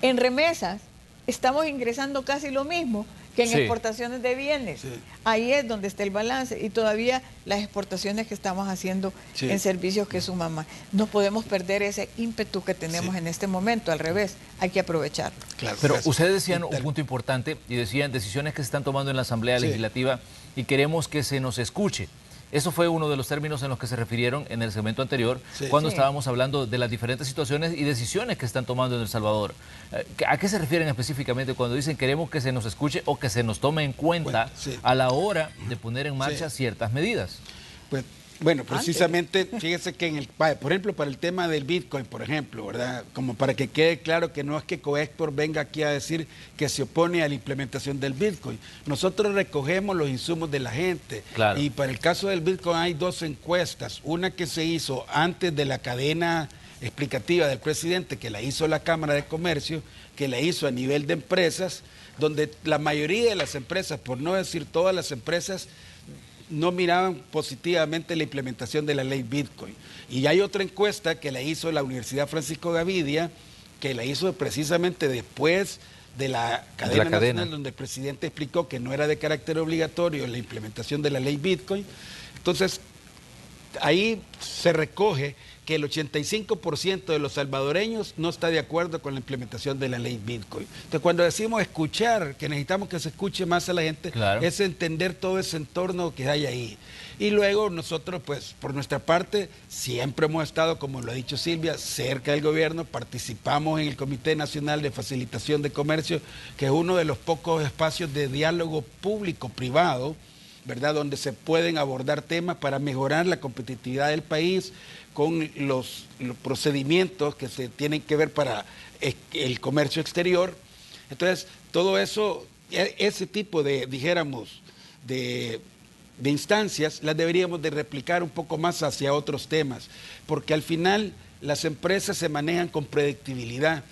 En remesas estamos ingresando casi lo mismo que en exportaciones de bienes. Ahí es donde está el balance y todavía las exportaciones que estamos haciendo en servicios que suman más. No podemos perder ese ímpetu que tenemos en este momento, al revés, hay que aprovecharlo. Pero ustedes decían un punto importante y decían decisiones que se están tomando en la Asamblea Legislativa y queremos que se nos escuche. Eso fue uno de los términos en los que se refirieron en el segmento anterior, cuando estábamos hablando de las diferentes situaciones y decisiones que están tomando en El Salvador. ¿A qué se refieren específicamente cuando dicen queremos que se nos escuche o que se nos tome en cuenta a la hora de poner en marcha ciertas medidas? Pues, bueno, precisamente, fíjese que por ejemplo, para el tema del Bitcoin, por ejemplo, ¿verdad? Como para que quede claro que no es que COEXPORT venga aquí a decir que se opone a la implementación del Bitcoin. Nosotros recogemos los insumos de la gente. Y para el caso del Bitcoin hay dos encuestas. Una que se hizo antes de la cadena explicativa del presidente, que la hizo la Cámara de Comercio, que la hizo a nivel de empresas, donde la mayoría de las empresas, por no decir todas las empresas, no miraban positivamente la implementación de la ley Bitcoin. Y hay otra encuesta que la hizo la Universidad Francisco Gavidia, que la hizo precisamente después de la cadena nacional, donde el presidente explicó que no era de carácter obligatorio la implementación de la ley Bitcoin. Entonces, ahí se recoge que el 85% de los salvadoreños no está de acuerdo con la implementación de la ley Bitcoin. Entonces, cuando decimos escuchar, que necesitamos que se escuche más a la gente, claro, es entender todo ese entorno que hay ahí. Y luego nosotros, pues, por nuestra parte, siempre hemos estado, como lo ha dicho Silvia, cerca del gobierno, participamos en el Comité Nacional de Facilitación de Comercio, que es uno de los pocos espacios de diálogo público-privado, ¿verdad?, donde se pueden abordar temas para mejorar la competitividad del país con los procedimientos que se tienen que ver para el comercio exterior. Entonces, todo eso, ese tipo de, dijéramos, de instancias, las deberíamos de replicar un poco más hacia otros temas, porque al final las empresas se manejan con predictibilidad.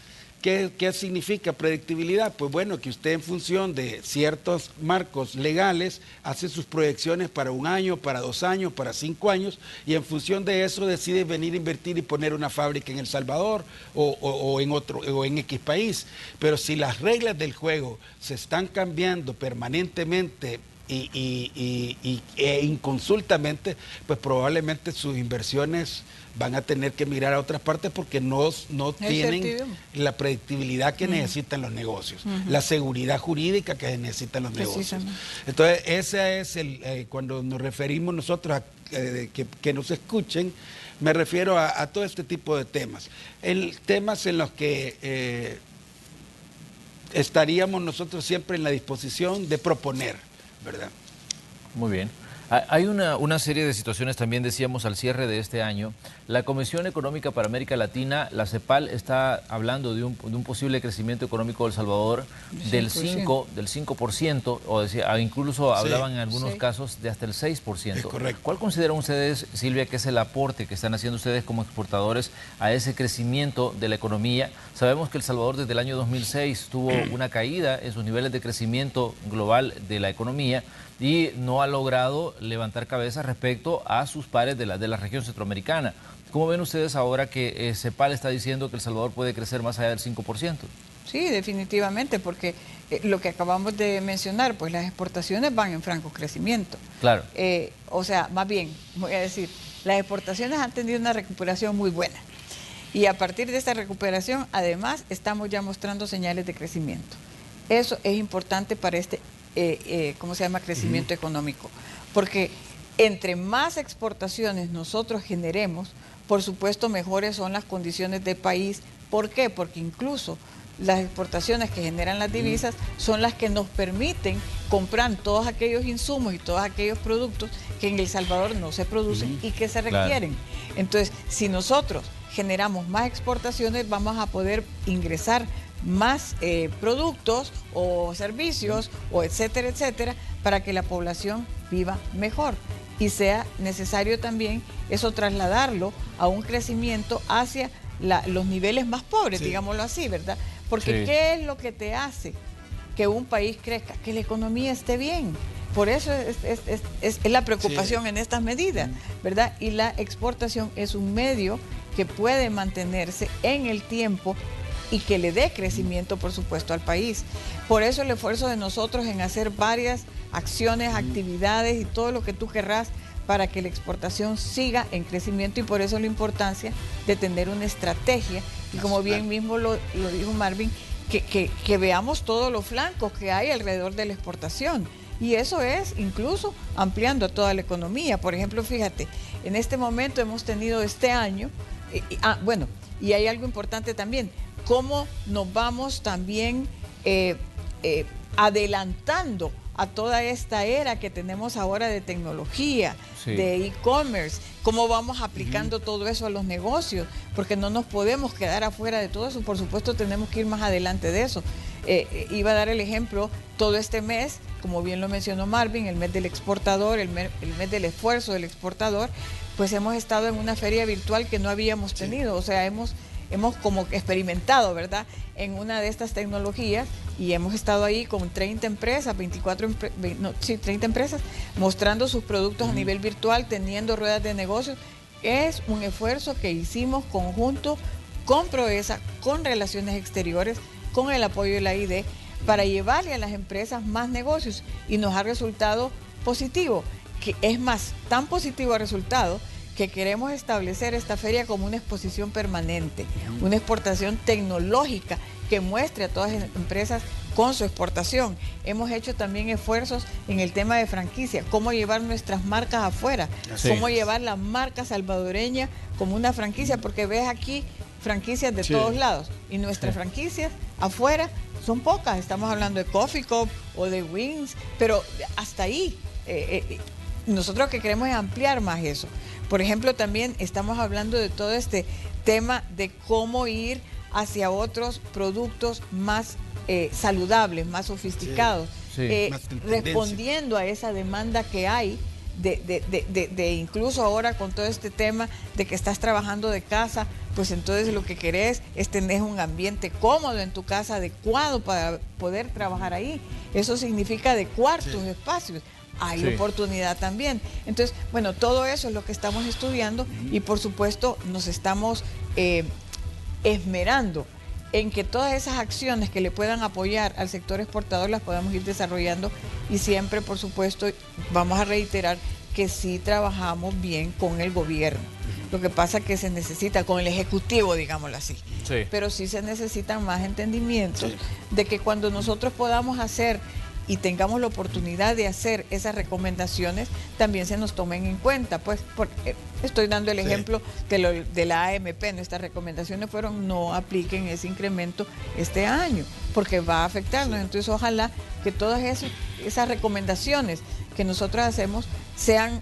¿Qué significa predictibilidad? Pues bueno, que usted en función de ciertos marcos legales hace sus proyecciones para 1 año, para 2 años, para 5 años, y en función de eso decide venir a invertir y poner una fábrica en El Salvador o en X país. Pero si las reglas del juego se están cambiando permanentemente e inconsultamente, pues probablemente sus inversiones van a tener que mirar a otras partes porque no tienen la predictibilidad que necesitan los negocios, la seguridad jurídica que necesitan los negocios. Entonces, ese es cuando nos referimos nosotros a que nos escuchen, me refiero a todo este tipo de temas. Temas en los que estaríamos nosotros siempre en la disposición de proponer, ¿verdad? Muy bien. Hay una serie de situaciones también, decíamos, al cierre de este año. La Comisión Económica para América Latina, la CEPAL, está hablando de un posible crecimiento económico de El Salvador del 5%, o incluso hablaban en algunos casos de hasta el 6%. Es correcto. ¿Cuál consideran ustedes, Silvia, que es el aporte que están haciendo ustedes como exportadores a ese crecimiento de la economía? Sabemos que El Salvador desde el año 2006 tuvo una caída en sus niveles de crecimiento global de la economía y no ha logrado levantar cabeza respecto a sus pares de la región centroamericana. ¿Cómo ven ustedes ahora que CEPAL está diciendo que El Salvador puede crecer más allá del 5%? Sí, definitivamente, porque lo que acabamos de mencionar, pues las exportaciones van en franco crecimiento. Claro. O sea, más bien, voy a decir, las exportaciones han tenido una recuperación muy buena. Y a partir de esta recuperación, además, estamos ya mostrando señales de crecimiento. Eso es importante para este crecimiento económico, porque entre más exportaciones nosotros generemos, por supuesto mejores son las condiciones del país. ¿Por qué? Porque incluso las exportaciones que generan las divisas son las que nos permiten comprar todos aquellos insumos y todos aquellos productos que en El Salvador no se producen y que se requieren. Claro. Entonces, si nosotros generamos más exportaciones, vamos a poder ingresar más productos o servicios o etcétera, etcétera, para que la población viva mejor. Y sea necesario también eso trasladarlo a un crecimiento hacia los niveles más pobres, digámoslo así, ¿verdad? Porque ¿qué es lo que te hace que un país crezca? Que la economía esté bien. Por eso es la preocupación en estas medidas, ¿verdad? Y la exportación es un medio que puede mantenerse en el tiempo y que le dé crecimiento, por supuesto, al país. Por eso el esfuerzo de nosotros en hacer varias acciones, actividades y todo lo que tú querrás para que la exportación siga en crecimiento, y por eso la importancia de tener una estrategia, y como bien mismo lo dijo Marvin, que veamos todos los flancos que hay alrededor de la exportación. Y eso es incluso ampliando toda la economía. Por ejemplo, fíjate, en este momento hemos tenido este año, y hay algo importante también, cómo nos vamos también adelantando a toda esta era que tenemos ahora de tecnología, de e-commerce, cómo vamos aplicando todo eso a los negocios, porque no nos podemos quedar afuera de todo eso, por supuesto tenemos que ir más adelante de eso. Iba a dar el ejemplo, todo este mes, como bien lo mencionó Marvin, el mes del exportador, el mes del esfuerzo del exportador, pues hemos estado en una feria virtual que no habíamos tenido, o sea, hemos como experimentado, ¿verdad?, en una de estas tecnologías, y hemos estado ahí con 30 empresas, 30 empresas, mostrando sus productos a nivel virtual, teniendo ruedas de negocios. Es un esfuerzo que hicimos conjunto con Proesa, con Relaciones Exteriores, con el apoyo de la ID, para llevarle a las empresas más negocios, y nos ha resultado positivo, que es más, tan positivo el resultado que queremos establecer esta feria como una exposición permanente, una exportación tecnológica que muestre a todas las empresas con su exportación. Hemos hecho también esfuerzos en el tema de franquicia, cómo llevar nuestras marcas afuera, cómo llevar la marca salvadoreña como una franquicia, porque ves aquí franquicias de todos lados, y nuestras franquicias afuera son pocas. Estamos hablando de Coffee Cup o de Wings, pero hasta ahí. Nosotros lo que queremos es ampliar más eso. Por ejemplo, también estamos hablando de todo este tema de cómo ir hacia otros productos más saludables, más sofisticados, respondiendo a esa demanda que hay de incluso ahora con todo este tema de que estás trabajando de casa, pues entonces lo que querés es tener un ambiente cómodo en tu casa, adecuado para poder trabajar ahí. Eso significa adecuar tus espacios. Hay oportunidad también. Entonces, bueno, todo eso es lo que estamos estudiando, y por supuesto nos estamos esmerando en que todas esas acciones que le puedan apoyar al sector exportador las podamos ir desarrollando, y siempre, por supuesto, vamos a reiterar que sí trabajamos bien con el gobierno. Lo que pasa es que se necesita, con el Ejecutivo, digámoslo así, pero sí se necesitan más entendimientos de que cuando nosotros podamos hacer y tengamos la oportunidad de hacer esas recomendaciones, también se nos tomen en cuenta. Pues estoy dando el ejemplo de la AMP. Nuestras recomendaciones fueron: no apliquen ese incremento este año, porque va a afectarnos. Entonces, ojalá que todas esas recomendaciones que nosotros hacemos sean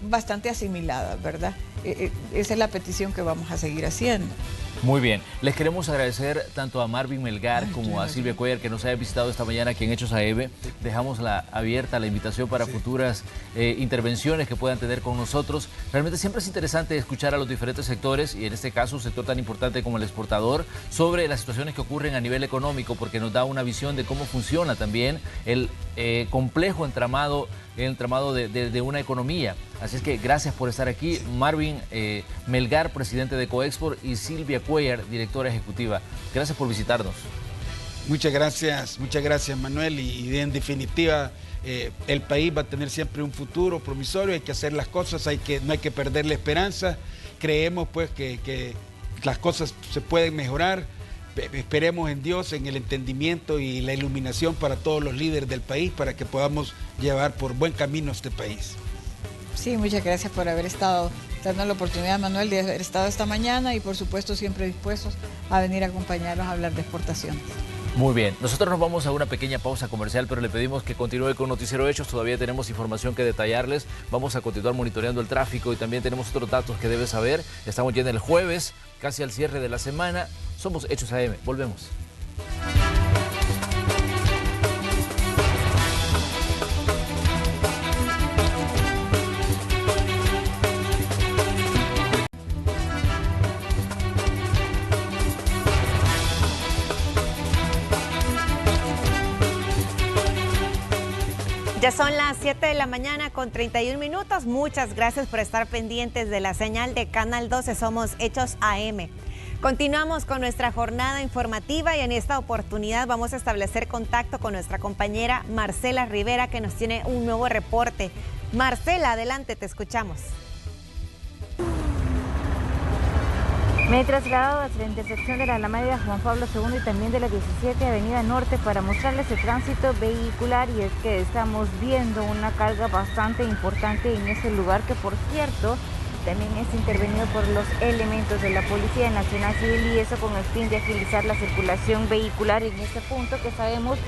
bastante asimiladas, ¿verdad? Esa es la petición que vamos a seguir haciendo. Muy bien, les queremos agradecer tanto a Marvin Melgar como a Silvia Cuellar que nos haya visitado esta mañana aquí en Hechos AM. Dejamos abierta la invitación para futuras intervenciones que puedan tener con nosotros. Realmente siempre es interesante escuchar a los diferentes sectores, y en este caso un sector tan importante como el exportador, sobre las situaciones que ocurren a nivel económico, porque nos da una visión de cómo funciona también el complejo entramado de una economía. Así es que gracias por estar aquí, Marvin Melgar, presidente de Coexport, y Silvia Cuellar, directora ejecutiva. Gracias por visitarnos. Muchas gracias Manuel, y en definitiva el país va a tener siempre un futuro promisorio. Hay que hacer las cosas, no hay que perder la esperanza. Creemos pues que las cosas se pueden mejorar. Esperemos en Dios, en el entendimiento y la iluminación para todos los líderes del país, para que podamos llevar por buen camino este país. Sí, muchas gracias por haber estado dando la oportunidad, Manuel, de haber estado esta mañana, y por supuesto siempre dispuestos a venir a acompañarnos a hablar de exportaciones. Muy bien, nosotros nos vamos a una pequeña pausa comercial, pero le pedimos que continúe con Noticiero Hechos. Todavía tenemos información que detallarles. Vamos a continuar monitoreando el tráfico, y también tenemos otros datos que debe saber. Estamos ya en el jueves, casi al cierre de la semana. Somos Hechos AM, volvemos. Ya son las 7 de la mañana con 31 minutos. Muchas gracias por estar pendientes de la señal de Canal 12. Somos Hechos AM. Continuamos con nuestra jornada informativa, y en esta oportunidad vamos a establecer contacto con nuestra compañera Marcela Rivera, que nos tiene un nuevo reporte. Marcela, adelante, te escuchamos. Me he trasladado hacia la intersección de la Alameda Juan Pablo II y también de la 17 Avenida Norte para mostrarles el tránsito vehicular, y es que estamos viendo una carga bastante importante en ese lugar, que por cierto también es intervenido por los elementos de la Policía Nacional Civil, y eso con el fin de agilizar la circulación vehicular en este punto que sabemos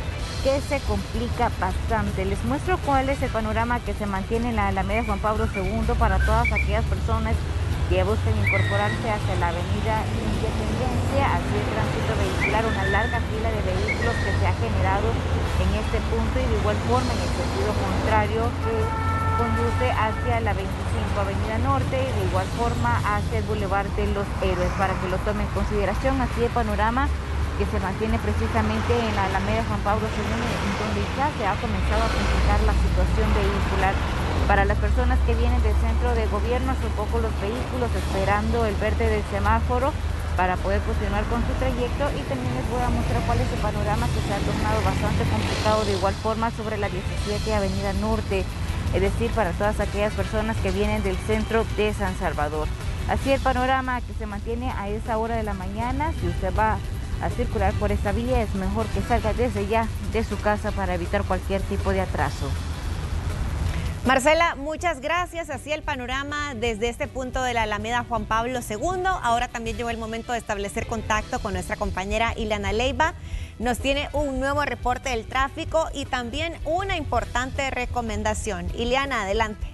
que se complica bastante. Les muestro cuál es el panorama que se mantiene en la Alameda Juan Pablo II para todas aquellas personas que buscan incorporarse hacia la avenida Independencia. Así el tránsito vehicular, una larga fila de vehículos que se ha generado en este punto, y de igual forma en el sentido contrario que conduce hacia la 25 Avenida Norte, y de igual forma hacia el Boulevard de los Héroes, para que lo tomen en consideración. Así el panorama que se mantiene precisamente en la Alameda Juan Pablo II, en donde ya se ha comenzado a complicar la situación vehicular. Para las personas que vienen del centro de gobierno, son pocos los vehículos esperando el verde del semáforo, para poder continuar con su trayecto, y también les voy a mostrar cuál es el panorama que se ha tornado bastante complicado de igual forma sobre la 17 Avenida Norte, es decir, para todas aquellas personas que vienen del centro de San Salvador. Así el panorama que se mantiene a esa hora de la mañana. Si usted va a circular por esta vía, es mejor que salga desde ya de su casa para evitar cualquier tipo de atraso. Marcela, muchas gracias. Así el panorama desde este punto de la Alameda Juan Pablo II. Ahora también llegó el momento de establecer contacto con nuestra compañera Ileana Leiva. Nos tiene un nuevo reporte del tráfico y también una importante recomendación. Ileana, adelante.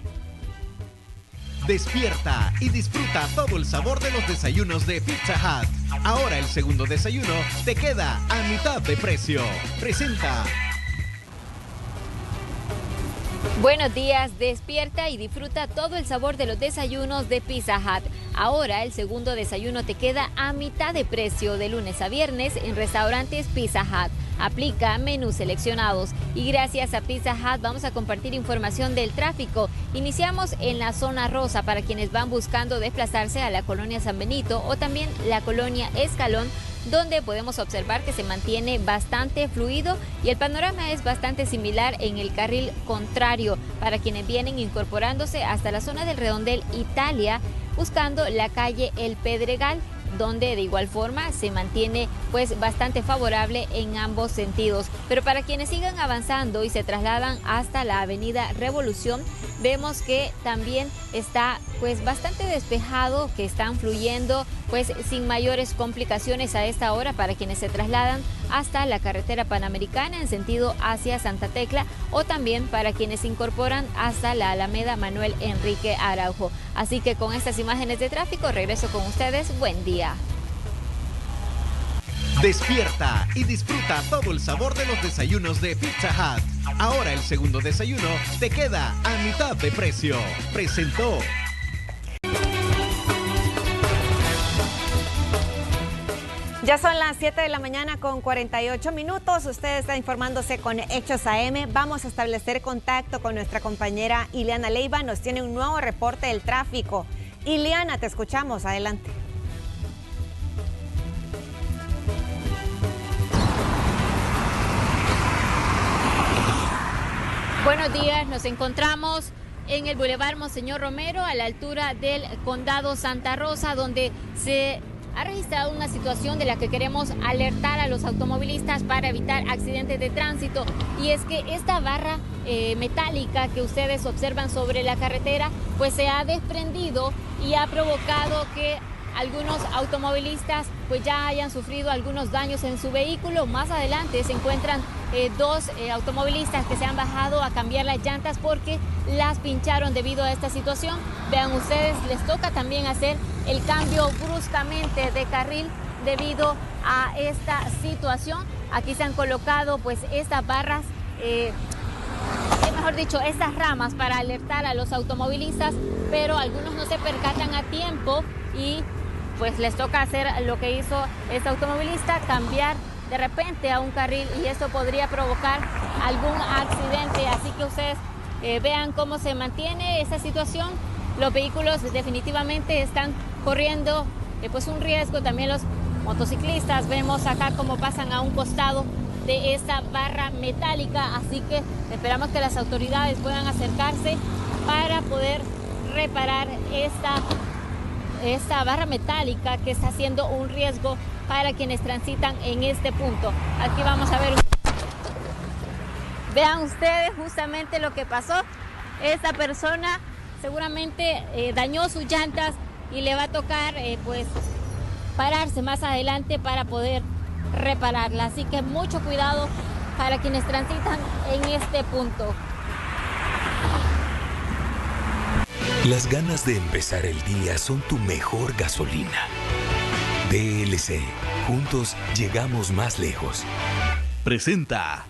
Despierta y disfruta todo el sabor de los desayunos de Pizza Hut. Ahora el segundo desayuno te queda a mitad de precio. Presenta. Buenos días, despierta y disfruta todo el sabor de los desayunos de Pizza Hut. Ahora el segundo desayuno te queda a mitad de precio de lunes a viernes en restaurantes Pizza Hut. Aplica menús seleccionados y gracias a Pizza Hut vamos a compartir información del tráfico. Iniciamos en la zona rosa para quienes van buscando desplazarse a la colonia San Benito o también la colonia Escalón, donde podemos observar que se mantiene bastante fluido y el panorama es bastante similar en el carril contrario para quienes vienen incorporándose hasta la zona del Redondel Italia buscando la calle El Pedregal, donde de igual forma se mantiene pues bastante favorable en ambos sentidos. Pero para quienes sigan avanzando y se trasladan hasta la avenida Revolución, vemos que también está pues bastante despejado, que están fluyendo pues sin mayores complicaciones a esta hora para quienes se trasladan hasta la carretera panamericana en sentido hacia Santa Tecla o también para quienes se incorporan hasta la Alameda Manuel Enrique Araujo. Así que con estas imágenes de tráfico regreso con ustedes. Buen día. Despierta y disfruta todo el sabor de los desayunos de Pizza Hut. Ahora el segundo desayuno te queda a mitad de precio. Presentó. Ya son las 7 de la mañana con 48 minutos. Usted está informándose con Hechos AM. Vamos a establecer contacto con nuestra compañera Ileana Leiva. Nos tiene un nuevo reporte del tráfico. Ileana, te escuchamos. Adelante. Buenos días, nos encontramos en el Boulevard Monseñor Romero a la altura del Condado Santa Rosa, donde se ha registrado una situación de la que queremos alertar a los automovilistas para evitar accidentes de tránsito, y es que esta barra metálica que ustedes observan sobre la carretera pues se ha desprendido y ha provocado que algunos automovilistas pues ya hayan sufrido algunos daños en su vehículo. Más adelante se encuentran dos automovilistas que se han bajado a cambiar las llantas porque las pincharon debido a esta situación. Vean ustedes, les toca también hacer el cambio bruscamente de carril debido a esta situación. Aquí se han colocado pues estas barras, mejor dicho, estas ramas para alertar a los automovilistas, pero algunos no se percatan a tiempo y pues les toca hacer lo que hizo este automovilista, cambiar de repente a un carril, y esto podría provocar algún accidente. Así que ustedes vean cómo se mantiene esta situación. Los vehículos definitivamente están corriendo pues un riesgo. También los motociclistas, vemos acá cómo pasan a un costado de esta barra metálica, así que esperamos que las autoridades puedan acercarse para poder reparar esta barra metálica que está siendo un riesgo para quienes transitan en este punto. Aquí vamos a ver. Vean ustedes justamente lo que pasó. Esta persona seguramente dañó sus llantas y le va a tocar pues pararse más adelante para poder repararla. Así que mucho cuidado para quienes transitan en este punto. Las ganas de empezar el día son tu mejor gasolina. DLC, juntos llegamos más lejos. Presenta.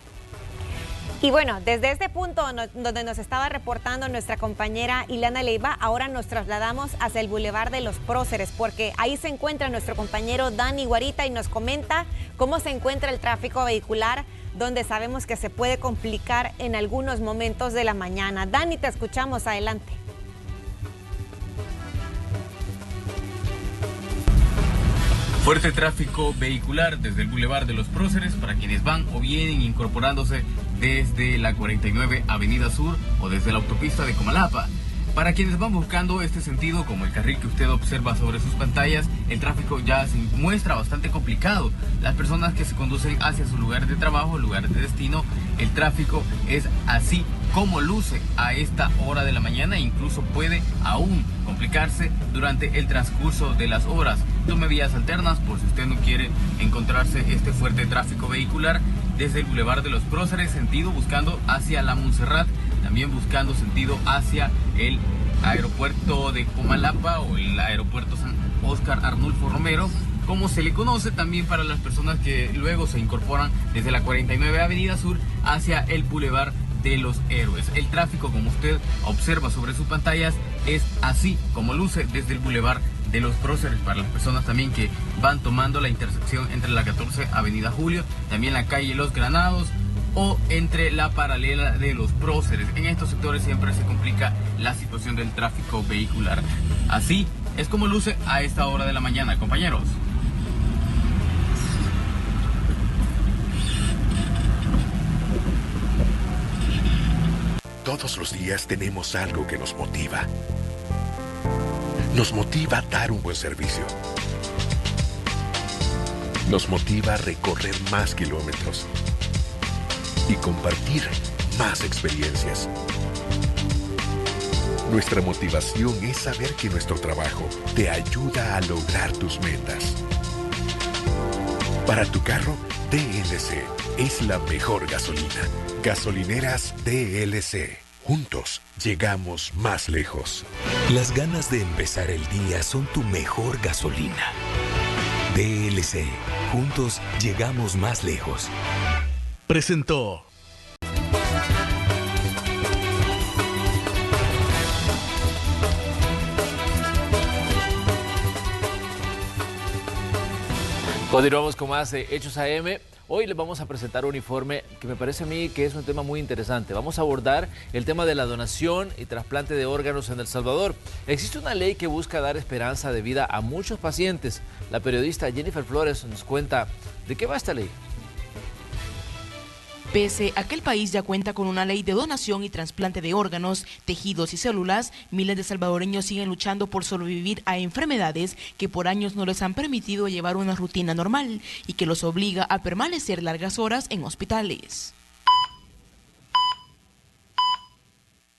Y bueno, desde este punto donde nos estaba reportando nuestra compañera Ileana Leiva, ahora nos trasladamos hacia el Boulevard de los Próceres, porque ahí se encuentra nuestro compañero Dani Guarita y nos comenta cómo se encuentra el tráfico vehicular, donde sabemos que se puede complicar en algunos momentos de la mañana. Dani, te escuchamos, adelante. Fuerte tráfico vehicular desde el Boulevard de los Próceres para quienes van o vienen incorporándose desde la 49 Avenida Sur o desde la autopista de Comalapa. Para quienes van buscando este sentido, como el carril que usted observa sobre sus pantallas, el tráfico ya se muestra bastante complicado. Las personas que se conducen hacia su lugar de trabajo, lugar de destino, el tráfico es así como luce a esta hora de la mañana e incluso puede aún complicarse durante el transcurso de las horas. Tome vías alternas por si usted no quiere encontrarse este fuerte tráfico vehicular desde el Boulevard de los Próceres, sentido buscando hacia la Montserrat, también buscando sentido hacia el aeropuerto de Comalapa o el aeropuerto San Óscar Arnulfo Romero, como se le conoce, también para las personas que luego se incorporan desde la 49 Avenida Sur hacia el Boulevard de los Héroes. El tráfico, como usted observa sobre sus pantallas, es así como luce desde el Boulevard de los Próceres, para las personas también que van tomando la intersección entre la 14 Avenida Julio, también la calle Los Granados o entre la paralela de los Próceres. En estos sectores siempre se complica la situación del tráfico vehicular. Así es como luce a esta hora de la mañana, compañeros. Todos los días tenemos algo que nos motiva. Nos motiva a dar un buen servicio. Nos motiva a recorrer más kilómetros y compartir más experiencias. Nuestra motivación es saber que nuestro trabajo te ayuda a lograr tus metas. Para tu carro, DLC es la mejor gasolina. Gasolineras DLC. Juntos llegamos más lejos. Las ganas de empezar el día son tu mejor gasolina. DLC. Juntos llegamos más lejos. Presentó. Continuamos con más de Hechos AM. Hoy les vamos a presentar un informe que me parece a mí que es un tema muy interesante. Vamos a abordar el tema de la donación y trasplante de órganos en El Salvador. Existe una ley que busca dar esperanza de vida a muchos pacientes. La periodista Jennifer Flores nos cuenta de qué va esta ley. Pese a que el país ya cuenta con una ley de donación y trasplante de órganos, tejidos y células, miles de salvadoreños siguen luchando por sobrevivir a enfermedades que por años no les han permitido llevar una rutina normal y que los obliga a permanecer largas horas en hospitales.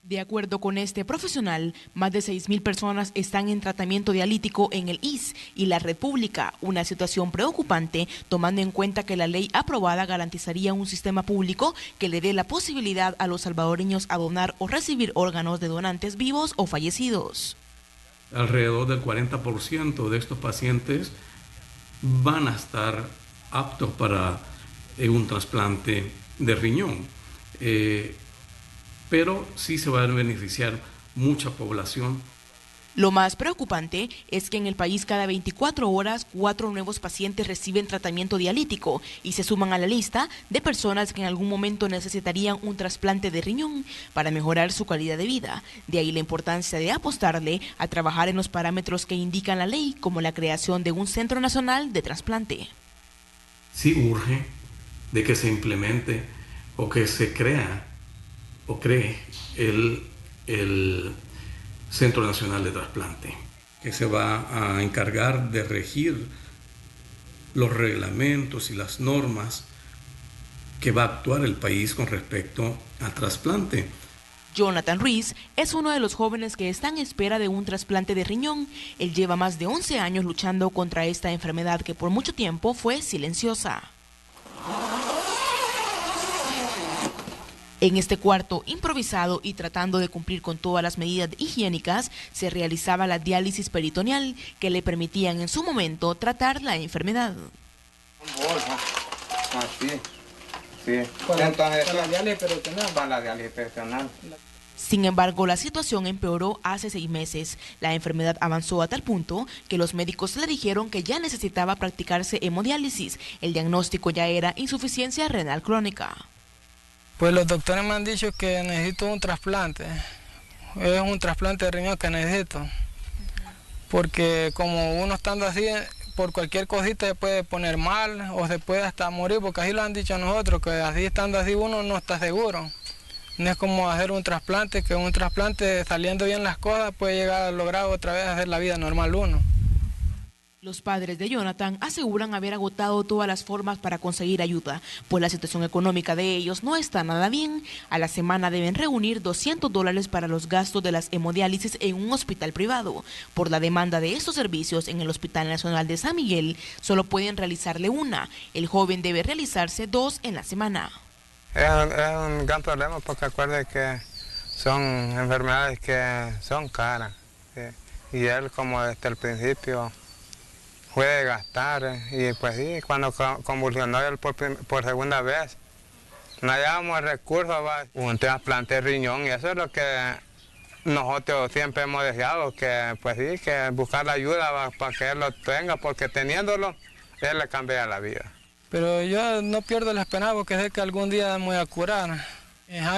De acuerdo con este profesional, más de 6.000 personas están en tratamiento dialítico en el IS y la República, una situación preocupante tomando en cuenta que la ley aprobada garantizaría un sistema público que le dé la posibilidad a los salvadoreños a donar o recibir órganos de donantes vivos o fallecidos. Alrededor del 40% de estos pacientes van a estar aptos para un trasplante de riñón. Pero sí se va a beneficiar mucha población. Lo más preocupante es que en el país cada 24 horas 4 nuevos pacientes reciben tratamiento dialítico y se suman a la lista de personas que en algún momento necesitarían un trasplante de riñón para mejorar su calidad de vida. De ahí la importancia de apostarle a trabajar en los parámetros que indican la ley, como la creación de un Centro Nacional de Trasplante. Sí urge de que se implemente o que se cree el Centro Nacional de Trasplante, que se va a encargar de regir los reglamentos y las normas que va a actuar el país con respecto al trasplante. Jonathan Ruiz es uno de los jóvenes que están en espera de un trasplante de riñón. Él lleva más de 11 años luchando contra esta enfermedad que por mucho tiempo fue silenciosa. En este cuarto improvisado y tratando de cumplir con todas las medidas higiénicas, se realizaba la diálisis peritoneal que le permitían en su momento tratar la enfermedad. Sin embargo, la situación empeoró hace 6 meses. La enfermedad avanzó a tal punto que los médicos le dijeron que ya necesitaba practicarse hemodiálisis. El diagnóstico ya era insuficiencia renal crónica. Pues los doctores me han dicho que necesito un trasplante. Es un trasplante de riñón que necesito. Porque como uno estando así, por cualquier cosita se puede poner mal o se puede hasta morir, porque así lo han dicho a nosotros, que así estando así uno no está seguro. No es como hacer un trasplante, que un trasplante saliendo bien las cosas puede llegar a lograr otra vez hacer la vida normal uno. Los padres de Jonathan aseguran haber agotado todas las formas para conseguir ayuda, pues la situación económica de ellos no está nada bien. A la semana deben reunir $200 para los gastos de las hemodiálisis en un hospital privado. Por la demanda de estos servicios en el Hospital Nacional de San Miguel, solo pueden realizarle una. El joven debe realizarse 2 en la semana. Es un gran problema porque acuerde que son enfermedades que son caras. Y él, como desde el principio puede gastar, y pues sí, cuando convulsionó él por segunda vez, no hallábamos recursos, un trasplante de riñón, y eso es lo que nosotros siempre hemos deseado, que pues sí, que buscar la ayuda para que él lo tenga, porque teniéndolo, él le cambia la vida. Pero yo no pierdo la esperanza porque sé que algún día me voy a curar.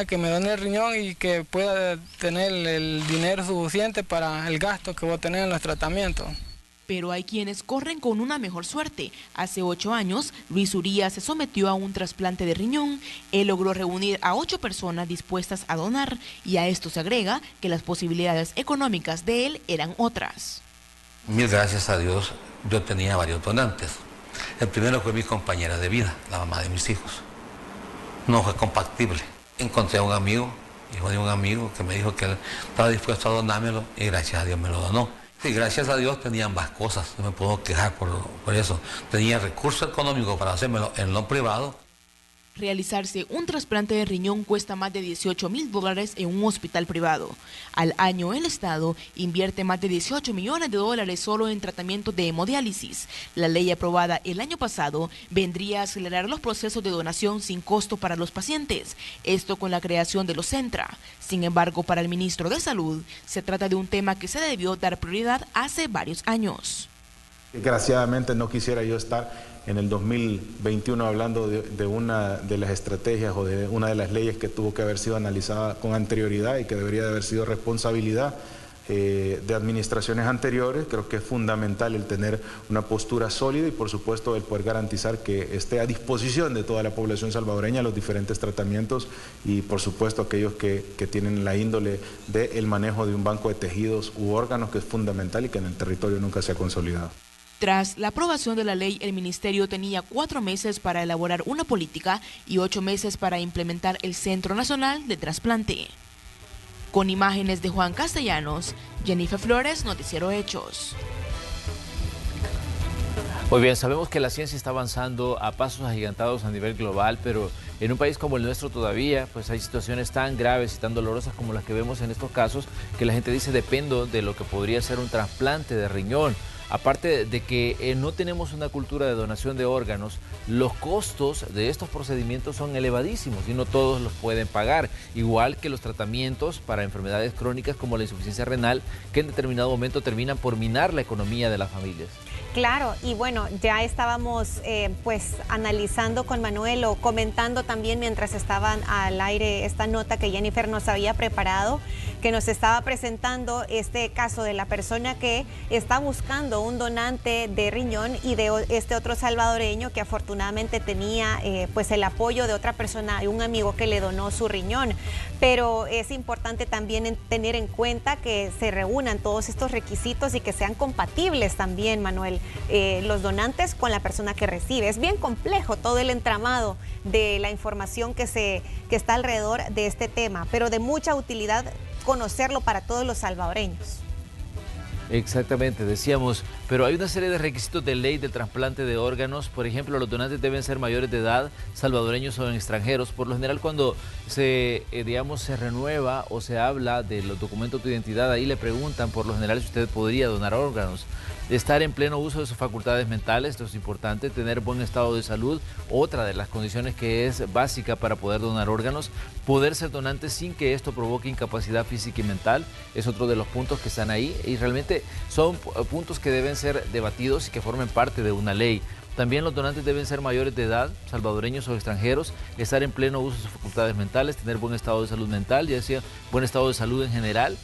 Que me done el riñón y que pueda tener el dinero suficiente para el gasto que voy a tener en los tratamientos. Pero hay quienes corren con una mejor suerte. Hace 8 años, Luis Urías se sometió a un trasplante de riñón. Él logró reunir a 8 personas dispuestas a donar, y a esto se agrega que las posibilidades económicas de él eran otras. Mil gracias a Dios, yo tenía varios donantes. El primero fue mi compañera de vida, la mamá de mis hijos. No fue compatible. Encontré a un amigo, hijo de un amigo, que me dijo que él estaba dispuesto a donármelo, y gracias a Dios me lo donó. Sí, gracias a Dios tenía ambas cosas, no me puedo quejar por eso. Tenía recursos económicos para hacérmelo en lo privado. Realizarse un trasplante de riñón cuesta más de $18,000 en un hospital privado. Al año el Estado invierte más de $18 millones solo en tratamientos de hemodiálisis. La ley aprobada el año pasado vendría a acelerar los procesos de donación sin costo para los pacientes, esto con la creación de los Centra. Sin embargo, para el ministro de Salud, se trata de un tema que se debió dar prioridad hace varios años. Desgraciadamente no quisiera yo estar en el 2021 hablando de una de las estrategias o de una de las leyes que tuvo que haber sido analizada con anterioridad y que debería de haber sido responsabilidad de administraciones anteriores. Creo que es fundamental el tener una postura sólida y por supuesto el poder garantizar que esté a disposición de toda la población salvadoreña los diferentes tratamientos y por supuesto aquellos que tienen la índole del manejo de un banco de tejidos u órganos, que es fundamental y que en el territorio nunca se ha consolidado. Tras la aprobación de la ley, el ministerio tenía 4 meses para elaborar una política y 8 meses para implementar el Centro Nacional de Trasplante. Con imágenes de Juan Castellanos, Jennifer Flores, Noticiero Hechos. Muy bien, sabemos que la ciencia está avanzando a pasos agigantados a nivel global, pero en un país como el nuestro todavía pues hay situaciones tan graves y tan dolorosas como las que vemos en estos casos, que la gente dice dependo de lo que podría ser un trasplante de riñón. Aparte de que no tenemos una cultura de donación de órganos, los costos de estos procedimientos son elevadísimos y no todos los pueden pagar, igual que los tratamientos para enfermedades crónicas como la insuficiencia renal, que en determinado momento terminan por minar la economía de las familias. Claro, y bueno, ya estábamos pues analizando con Manuel o comentando también mientras estaban al aire esta nota que Jennifer nos había preparado, que nos estaba presentando este caso de la persona que está buscando un donante de riñón y de este otro salvadoreño que afortunadamente tenía pues el apoyo de otra persona y un amigo que le donó su riñón. Pero es importante también tener en cuenta que se reúnan todos estos requisitos y que sean compatibles también, Manuel, los donantes con la persona que recibe. Es bien complejo todo el entramado de la información que está alrededor de este tema, pero de mucha utilidad conocerlo para todos los salvadoreños. Exactamente, decíamos, pero hay una serie de requisitos de ley del trasplante de órganos. Por ejemplo, los donantes deben ser mayores de edad, salvadoreños o extranjeros. Por lo general, cuando se renueva o se habla de los documentos de identidad, ahí le preguntan por lo general si usted podría donar órganos. Estar en pleno uso de sus facultades mentales, esto es importante, tener buen estado de salud, otra de las condiciones que es básica para poder donar órganos, poder ser donante sin que esto provoque incapacidad física y mental, es otro de los puntos que están ahí y realmente son puntos que deben ser debatidos y que formen parte de una ley. También los donantes deben ser mayores de edad, salvadoreños o extranjeros, estar en pleno uso de sus facultades mentales, tener buen estado de salud mental, ya decía, buen estado de salud en general.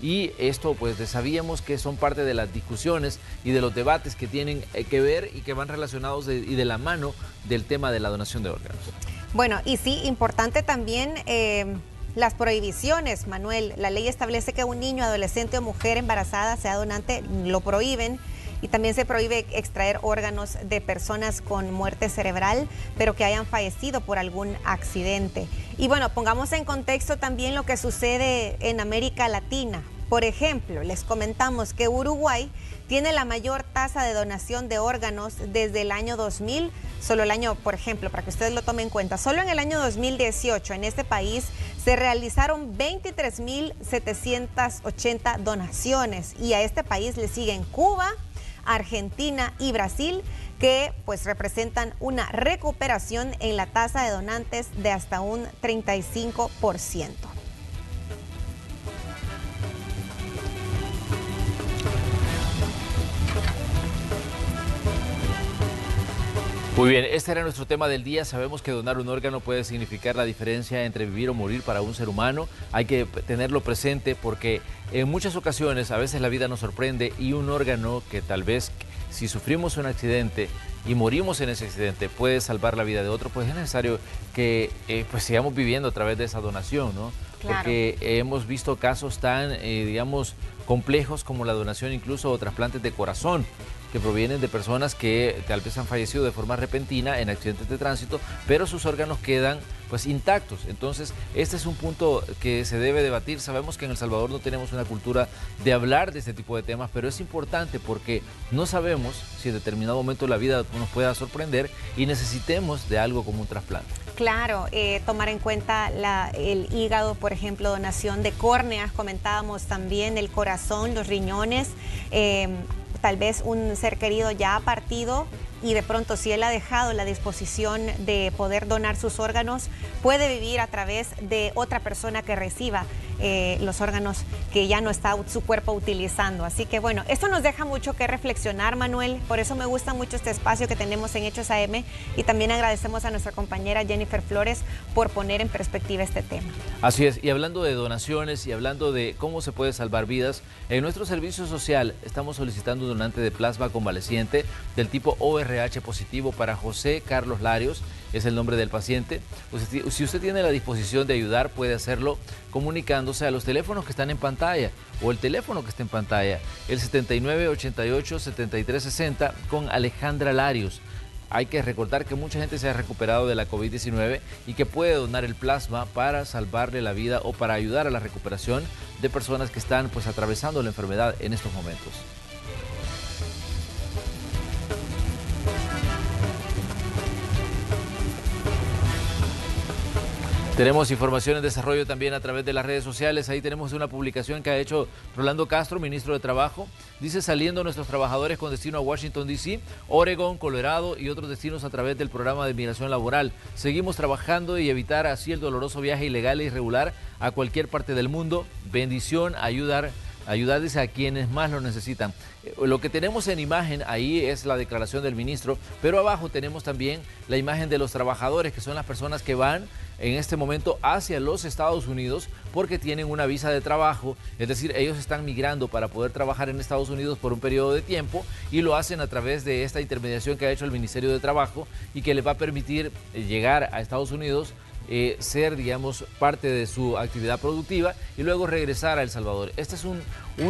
y esto pues sabíamos que son parte de las discusiones y de los debates que tienen que ver y que van relacionados y de la mano del tema de la donación de órganos. Bueno, y sí, importante también las prohibiciones, Manuel. La ley establece que un niño, adolescente o mujer embarazada sea donante, lo prohíben. Y también se prohíbe extraer órganos de personas con muerte cerebral, pero que hayan fallecido por algún accidente. Y bueno, pongamos en contexto también lo que sucede en América Latina. Por ejemplo, les comentamos que Uruguay tiene la mayor tasa de donación de órganos desde el año 2000. Solo el año, por ejemplo, para que ustedes lo tomen en cuenta, solo en el año 2018 en este país se realizaron 23.780 donaciones. Y a este país le siguen Cuba, Argentina y Brasil, que pues representan una recuperación en la tasa de donantes de hasta un 35%. Muy bien, este era nuestro tema del día. Sabemos que donar un órgano puede significar la diferencia entre vivir o morir para un ser humano. Hay que tenerlo presente porque en muchas ocasiones a veces la vida nos sorprende y un órgano que tal vez si sufrimos un accidente y morimos en ese accidente puede salvar la vida de otro, pues es necesario que pues sigamos viviendo a través de esa donación, ¿no? Claro. Porque hemos visto casos tan, digamos, complejos como la donación incluso o trasplantes de corazón, que provienen de personas que tal vez han fallecido de forma repentina en accidentes de tránsito, pero sus órganos quedan pues intactos. Entonces, este es un punto que se debe debatir. Sabemos que en El Salvador no tenemos una cultura de hablar de este tipo de temas, pero es importante porque no sabemos si en determinado momento la vida nos pueda sorprender y necesitemos de algo como un trasplante. Claro, tomar en cuenta el hígado, por ejemplo, donación de córneas, comentábamos también, el corazón, los riñones, tal vez un ser querido ya ha partido y de pronto si él ha dejado la disposición de poder donar sus órganos, puede vivir a través de otra persona que reciba los órganos que ya no está su cuerpo utilizando. Así que bueno, esto nos deja mucho que reflexionar, Manuel. Por eso me gusta mucho este espacio que tenemos en Hechos AM y también agradecemos a nuestra compañera Jennifer Flores por poner en perspectiva este tema. Así es, y hablando de donaciones y hablando de cómo se puede salvar vidas, en nuestro servicio social estamos solicitando un donante de plasma convaleciente del tipo ORH positivo para José Carlos Larios, es el nombre del paciente. Si usted tiene la disposición de ayudar, puede hacerlo comunicándose a los teléfonos que están en pantalla o el teléfono que está en pantalla, el 7988-7360 con Alejandra Larios. Hay que recordar que mucha gente se ha recuperado de la COVID-19 y que puede donar el plasma para salvarle la vida o para ayudar a la recuperación de personas que están pues atravesando la enfermedad en estos momentos. Tenemos información en desarrollo también a través de las redes sociales. Ahí tenemos una publicación que ha hecho Rolando Castro, ministro de Trabajo. Dice: saliendo nuestros trabajadores con destino a Washington, D.C., Oregón, Colorado y otros destinos a través del programa de migración laboral. Seguimos trabajando y evitar así el doloroso viaje ilegal e irregular a cualquier parte del mundo. Bendición, ayudarles a quienes más lo necesitan. Lo que tenemos en imagen ahí es la declaración del ministro, pero abajo tenemos también la imagen de los trabajadores, que son las personas que van en este momento hacia los Estados Unidos porque tienen una visa de trabajo, es decir, ellos están migrando para poder trabajar en Estados Unidos por un periodo de tiempo y lo hacen a través de esta intermediación que ha hecho el Ministerio de Trabajo y que les va a permitir llegar a Estados Unidos, ser, digamos, parte de su actividad productiva y luego regresar a El Salvador. Este es un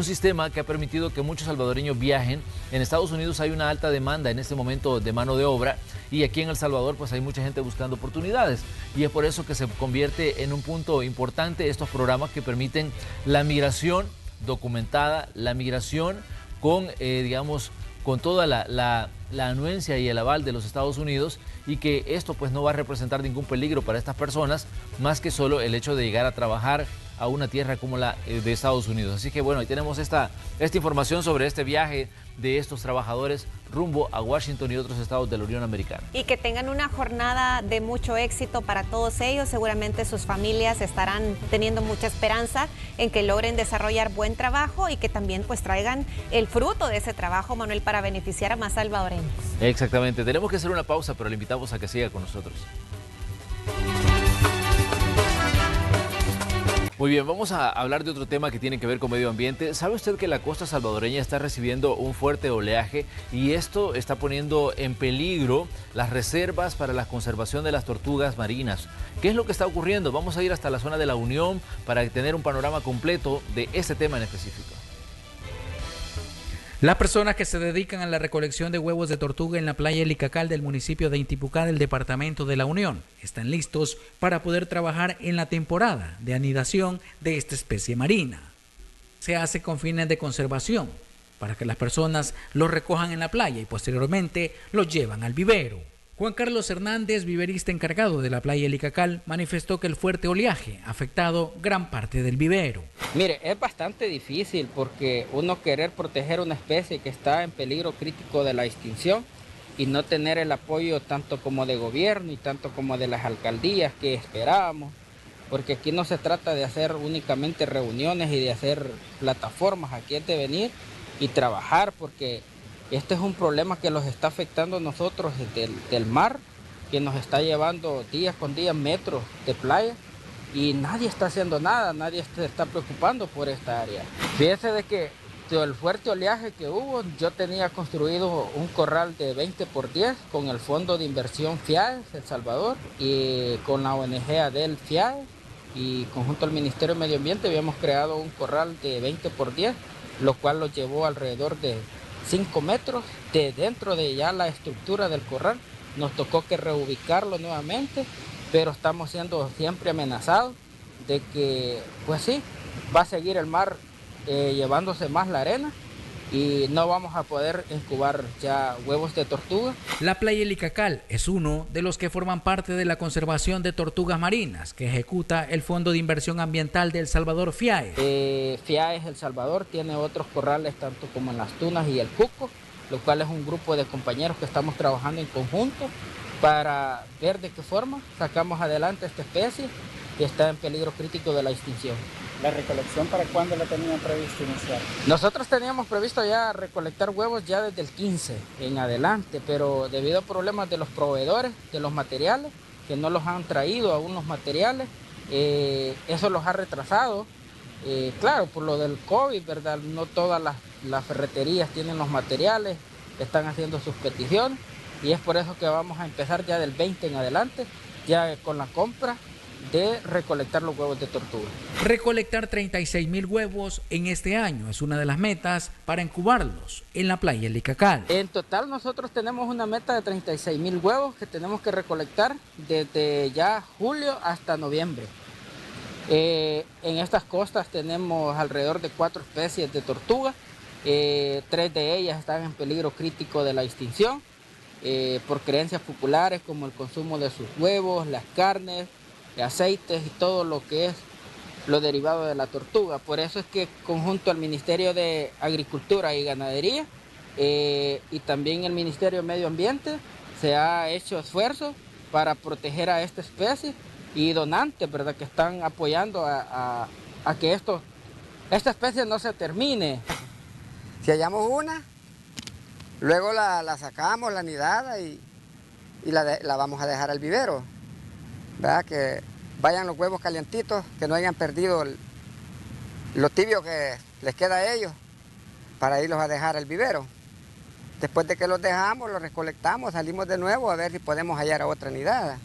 sistema que ha permitido que muchos salvadoreños viajen. En Estados Unidos hay una alta demanda en este momento de mano de obra y aquí en El Salvador pues hay mucha gente buscando oportunidades y es por eso que se convierte en un punto importante estos programas que permiten la migración documentada, la migración con, digamos, con toda la anuencia y el aval de los Estados Unidos, y que esto pues no va a representar ningún peligro para estas personas, más que solo el hecho de llegar a trabajar a una tierra como la de Estados Unidos. Así que bueno, ahí tenemos esta información sobre este viaje de estos trabajadores rumbo a Washington y otros estados de la Unión Americana. Y que tengan una jornada de mucho éxito para todos ellos. Seguramente sus familias estarán teniendo mucha esperanza en que logren desarrollar buen trabajo y que también pues traigan el fruto de ese trabajo, Manuel, para beneficiar a más salvadoreños. Exactamente. Tenemos que hacer una pausa, pero le invitamos a que siga con nosotros. Muy bien, vamos a hablar de otro tema que tiene que ver con medio ambiente. ¿Sabe usted que la costa salvadoreña está recibiendo un fuerte oleaje y esto está poniendo en peligro las reservas para la conservación de las tortugas marinas? ¿Qué es lo que está ocurriendo? Vamos a ir hasta la zona de La Unión para tener un panorama completo de este tema en específico. Las personas que se dedican a la recolección de huevos de tortuga en la playa El Icacal del municipio de Intipucá del departamento de La Unión están listos para poder trabajar en la temporada de anidación de esta especie marina. Se hace con fines de conservación, para que las personas los recojan en la playa y posteriormente los llevan al vivero. Juan Carlos Hernández, viverista encargado de la playa El Icacal, manifestó que el fuerte oleaje ha afectado gran parte del vivero. Mire, es bastante difícil porque uno querer proteger una especie que está en peligro crítico de la extinción y no tener el apoyo tanto como de gobierno y tanto como de las alcaldías que esperábamos, porque aquí no se trata de hacer únicamente reuniones y de hacer plataformas, aquí es de venir y trabajar, porque este es un problema que los está afectando a nosotros del mar, que nos está llevando día con día metros de playa y nadie está haciendo nada, nadie se está preocupando por esta área. Fíjese de que el fuerte oleaje que hubo, yo tenía construido un corral de 20 por 10 con el Fondo de Inversión FIAES El Salvador y con la ONG ADEL FIAES y conjunto al Ministerio de Medio Ambiente habíamos creado un corral de 20 por 10, lo cual lo llevó alrededor de 5 metros de dentro de ya la estructura del corral. Nos tocó que reubicarlo nuevamente, pero estamos siendo siempre amenazados de que, pues sí, va a seguir el mar llevándose más la arena y no vamos a poder incubar ya huevos de tortuga. La playa El Icacal es uno de los que forman parte de la conservación de tortugas marinas que ejecuta el Fondo de Inversión Ambiental de El Salvador FIAES. FIAES El Salvador tiene otros corrales tanto como en Las Tunas y El Cuco, lo cual es un grupo de compañeros que estamos trabajando en conjunto para ver de qué forma sacamos adelante esta especie que está en peligro crítico de la extinción. ¿La recolección para cuándo la tenían previsto iniciar? Nosotros teníamos previsto ya recolectar huevos ya desde el 15 en adelante, pero debido a problemas de los proveedores de los materiales, que no los han traído aún los materiales, eso los ha retrasado. Claro, por lo del COVID, ¿verdad? No todas las ferreterías tienen los materiales, están haciendo sus peticiones y es por eso que vamos a empezar ya del 20 en adelante, ya con la compra de recolectar los huevos de tortuga. Recolectar 36.000 huevos en este año es una de las metas para incubarlos en la playa El Icacal. En total nosotros tenemos una meta de 36.000 huevos que tenemos que recolectar desde ya julio hasta noviembre. En estas costas tenemos alrededor de 4 especies de tortuga, 3 de ellas están en peligro crítico de la extinción por creencias populares como el consumo de sus huevos, las carnes, aceites y todo lo que es lo derivado de la tortuga. Por eso es que conjunto al Ministerio de Agricultura y Ganadería y también el Ministerio de Medio Ambiente se ha hecho esfuerzos para proteger a esta especie y donantes, ¿verdad?, que están apoyando a que esta especie no se termine. Si hallamos una, luego la sacamos, la nidada y la vamos a dejar al vivero. ¿Verdad? Que vayan los huevos calientitos, que no hayan perdido lo tibio que les queda a ellos para irlos a dejar al vivero. Después de que los dejamos, los recolectamos, salimos de nuevo a ver si podemos hallar a otra nidada.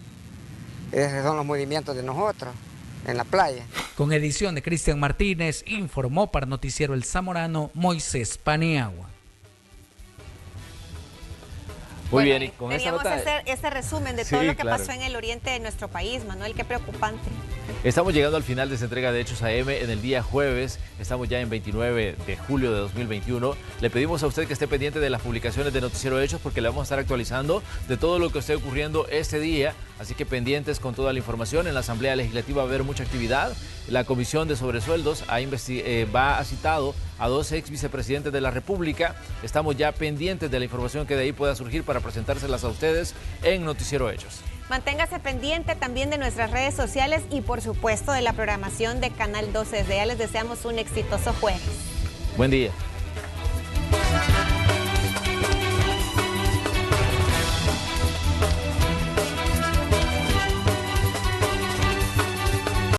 Esos son los movimientos de nosotros en la playa. Con edición de Cristian Martínez, informó para Noticiero El Zamorano Moisés Paniagua. Muy bien, y con teníamos esta nota... hacer ese resumen de todo lo que pasó en el oriente de nuestro país, Manuel, qué preocupante. Estamos llegando al final de esta entrega de Hechos AM en el día jueves. Estamos ya en 29 de julio de 2021. Le pedimos a usted que esté pendiente de las publicaciones de Noticiero Hechos porque le vamos a estar actualizando de todo lo que esté ocurriendo este día. Así que pendientes con toda la información. En la Asamblea Legislativa va a haber mucha actividad. La Comisión de Sobresueldos ha citado a 2 ex vicepresidentes de la República. Estamos ya pendientes de la información que de ahí pueda surgir para presentárselas a ustedes en Noticiero Hechos. Manténgase pendiente también de nuestras redes sociales y por supuesto de la programación de Canal 12. Desde ya les deseamos un exitoso jueves. Buen día.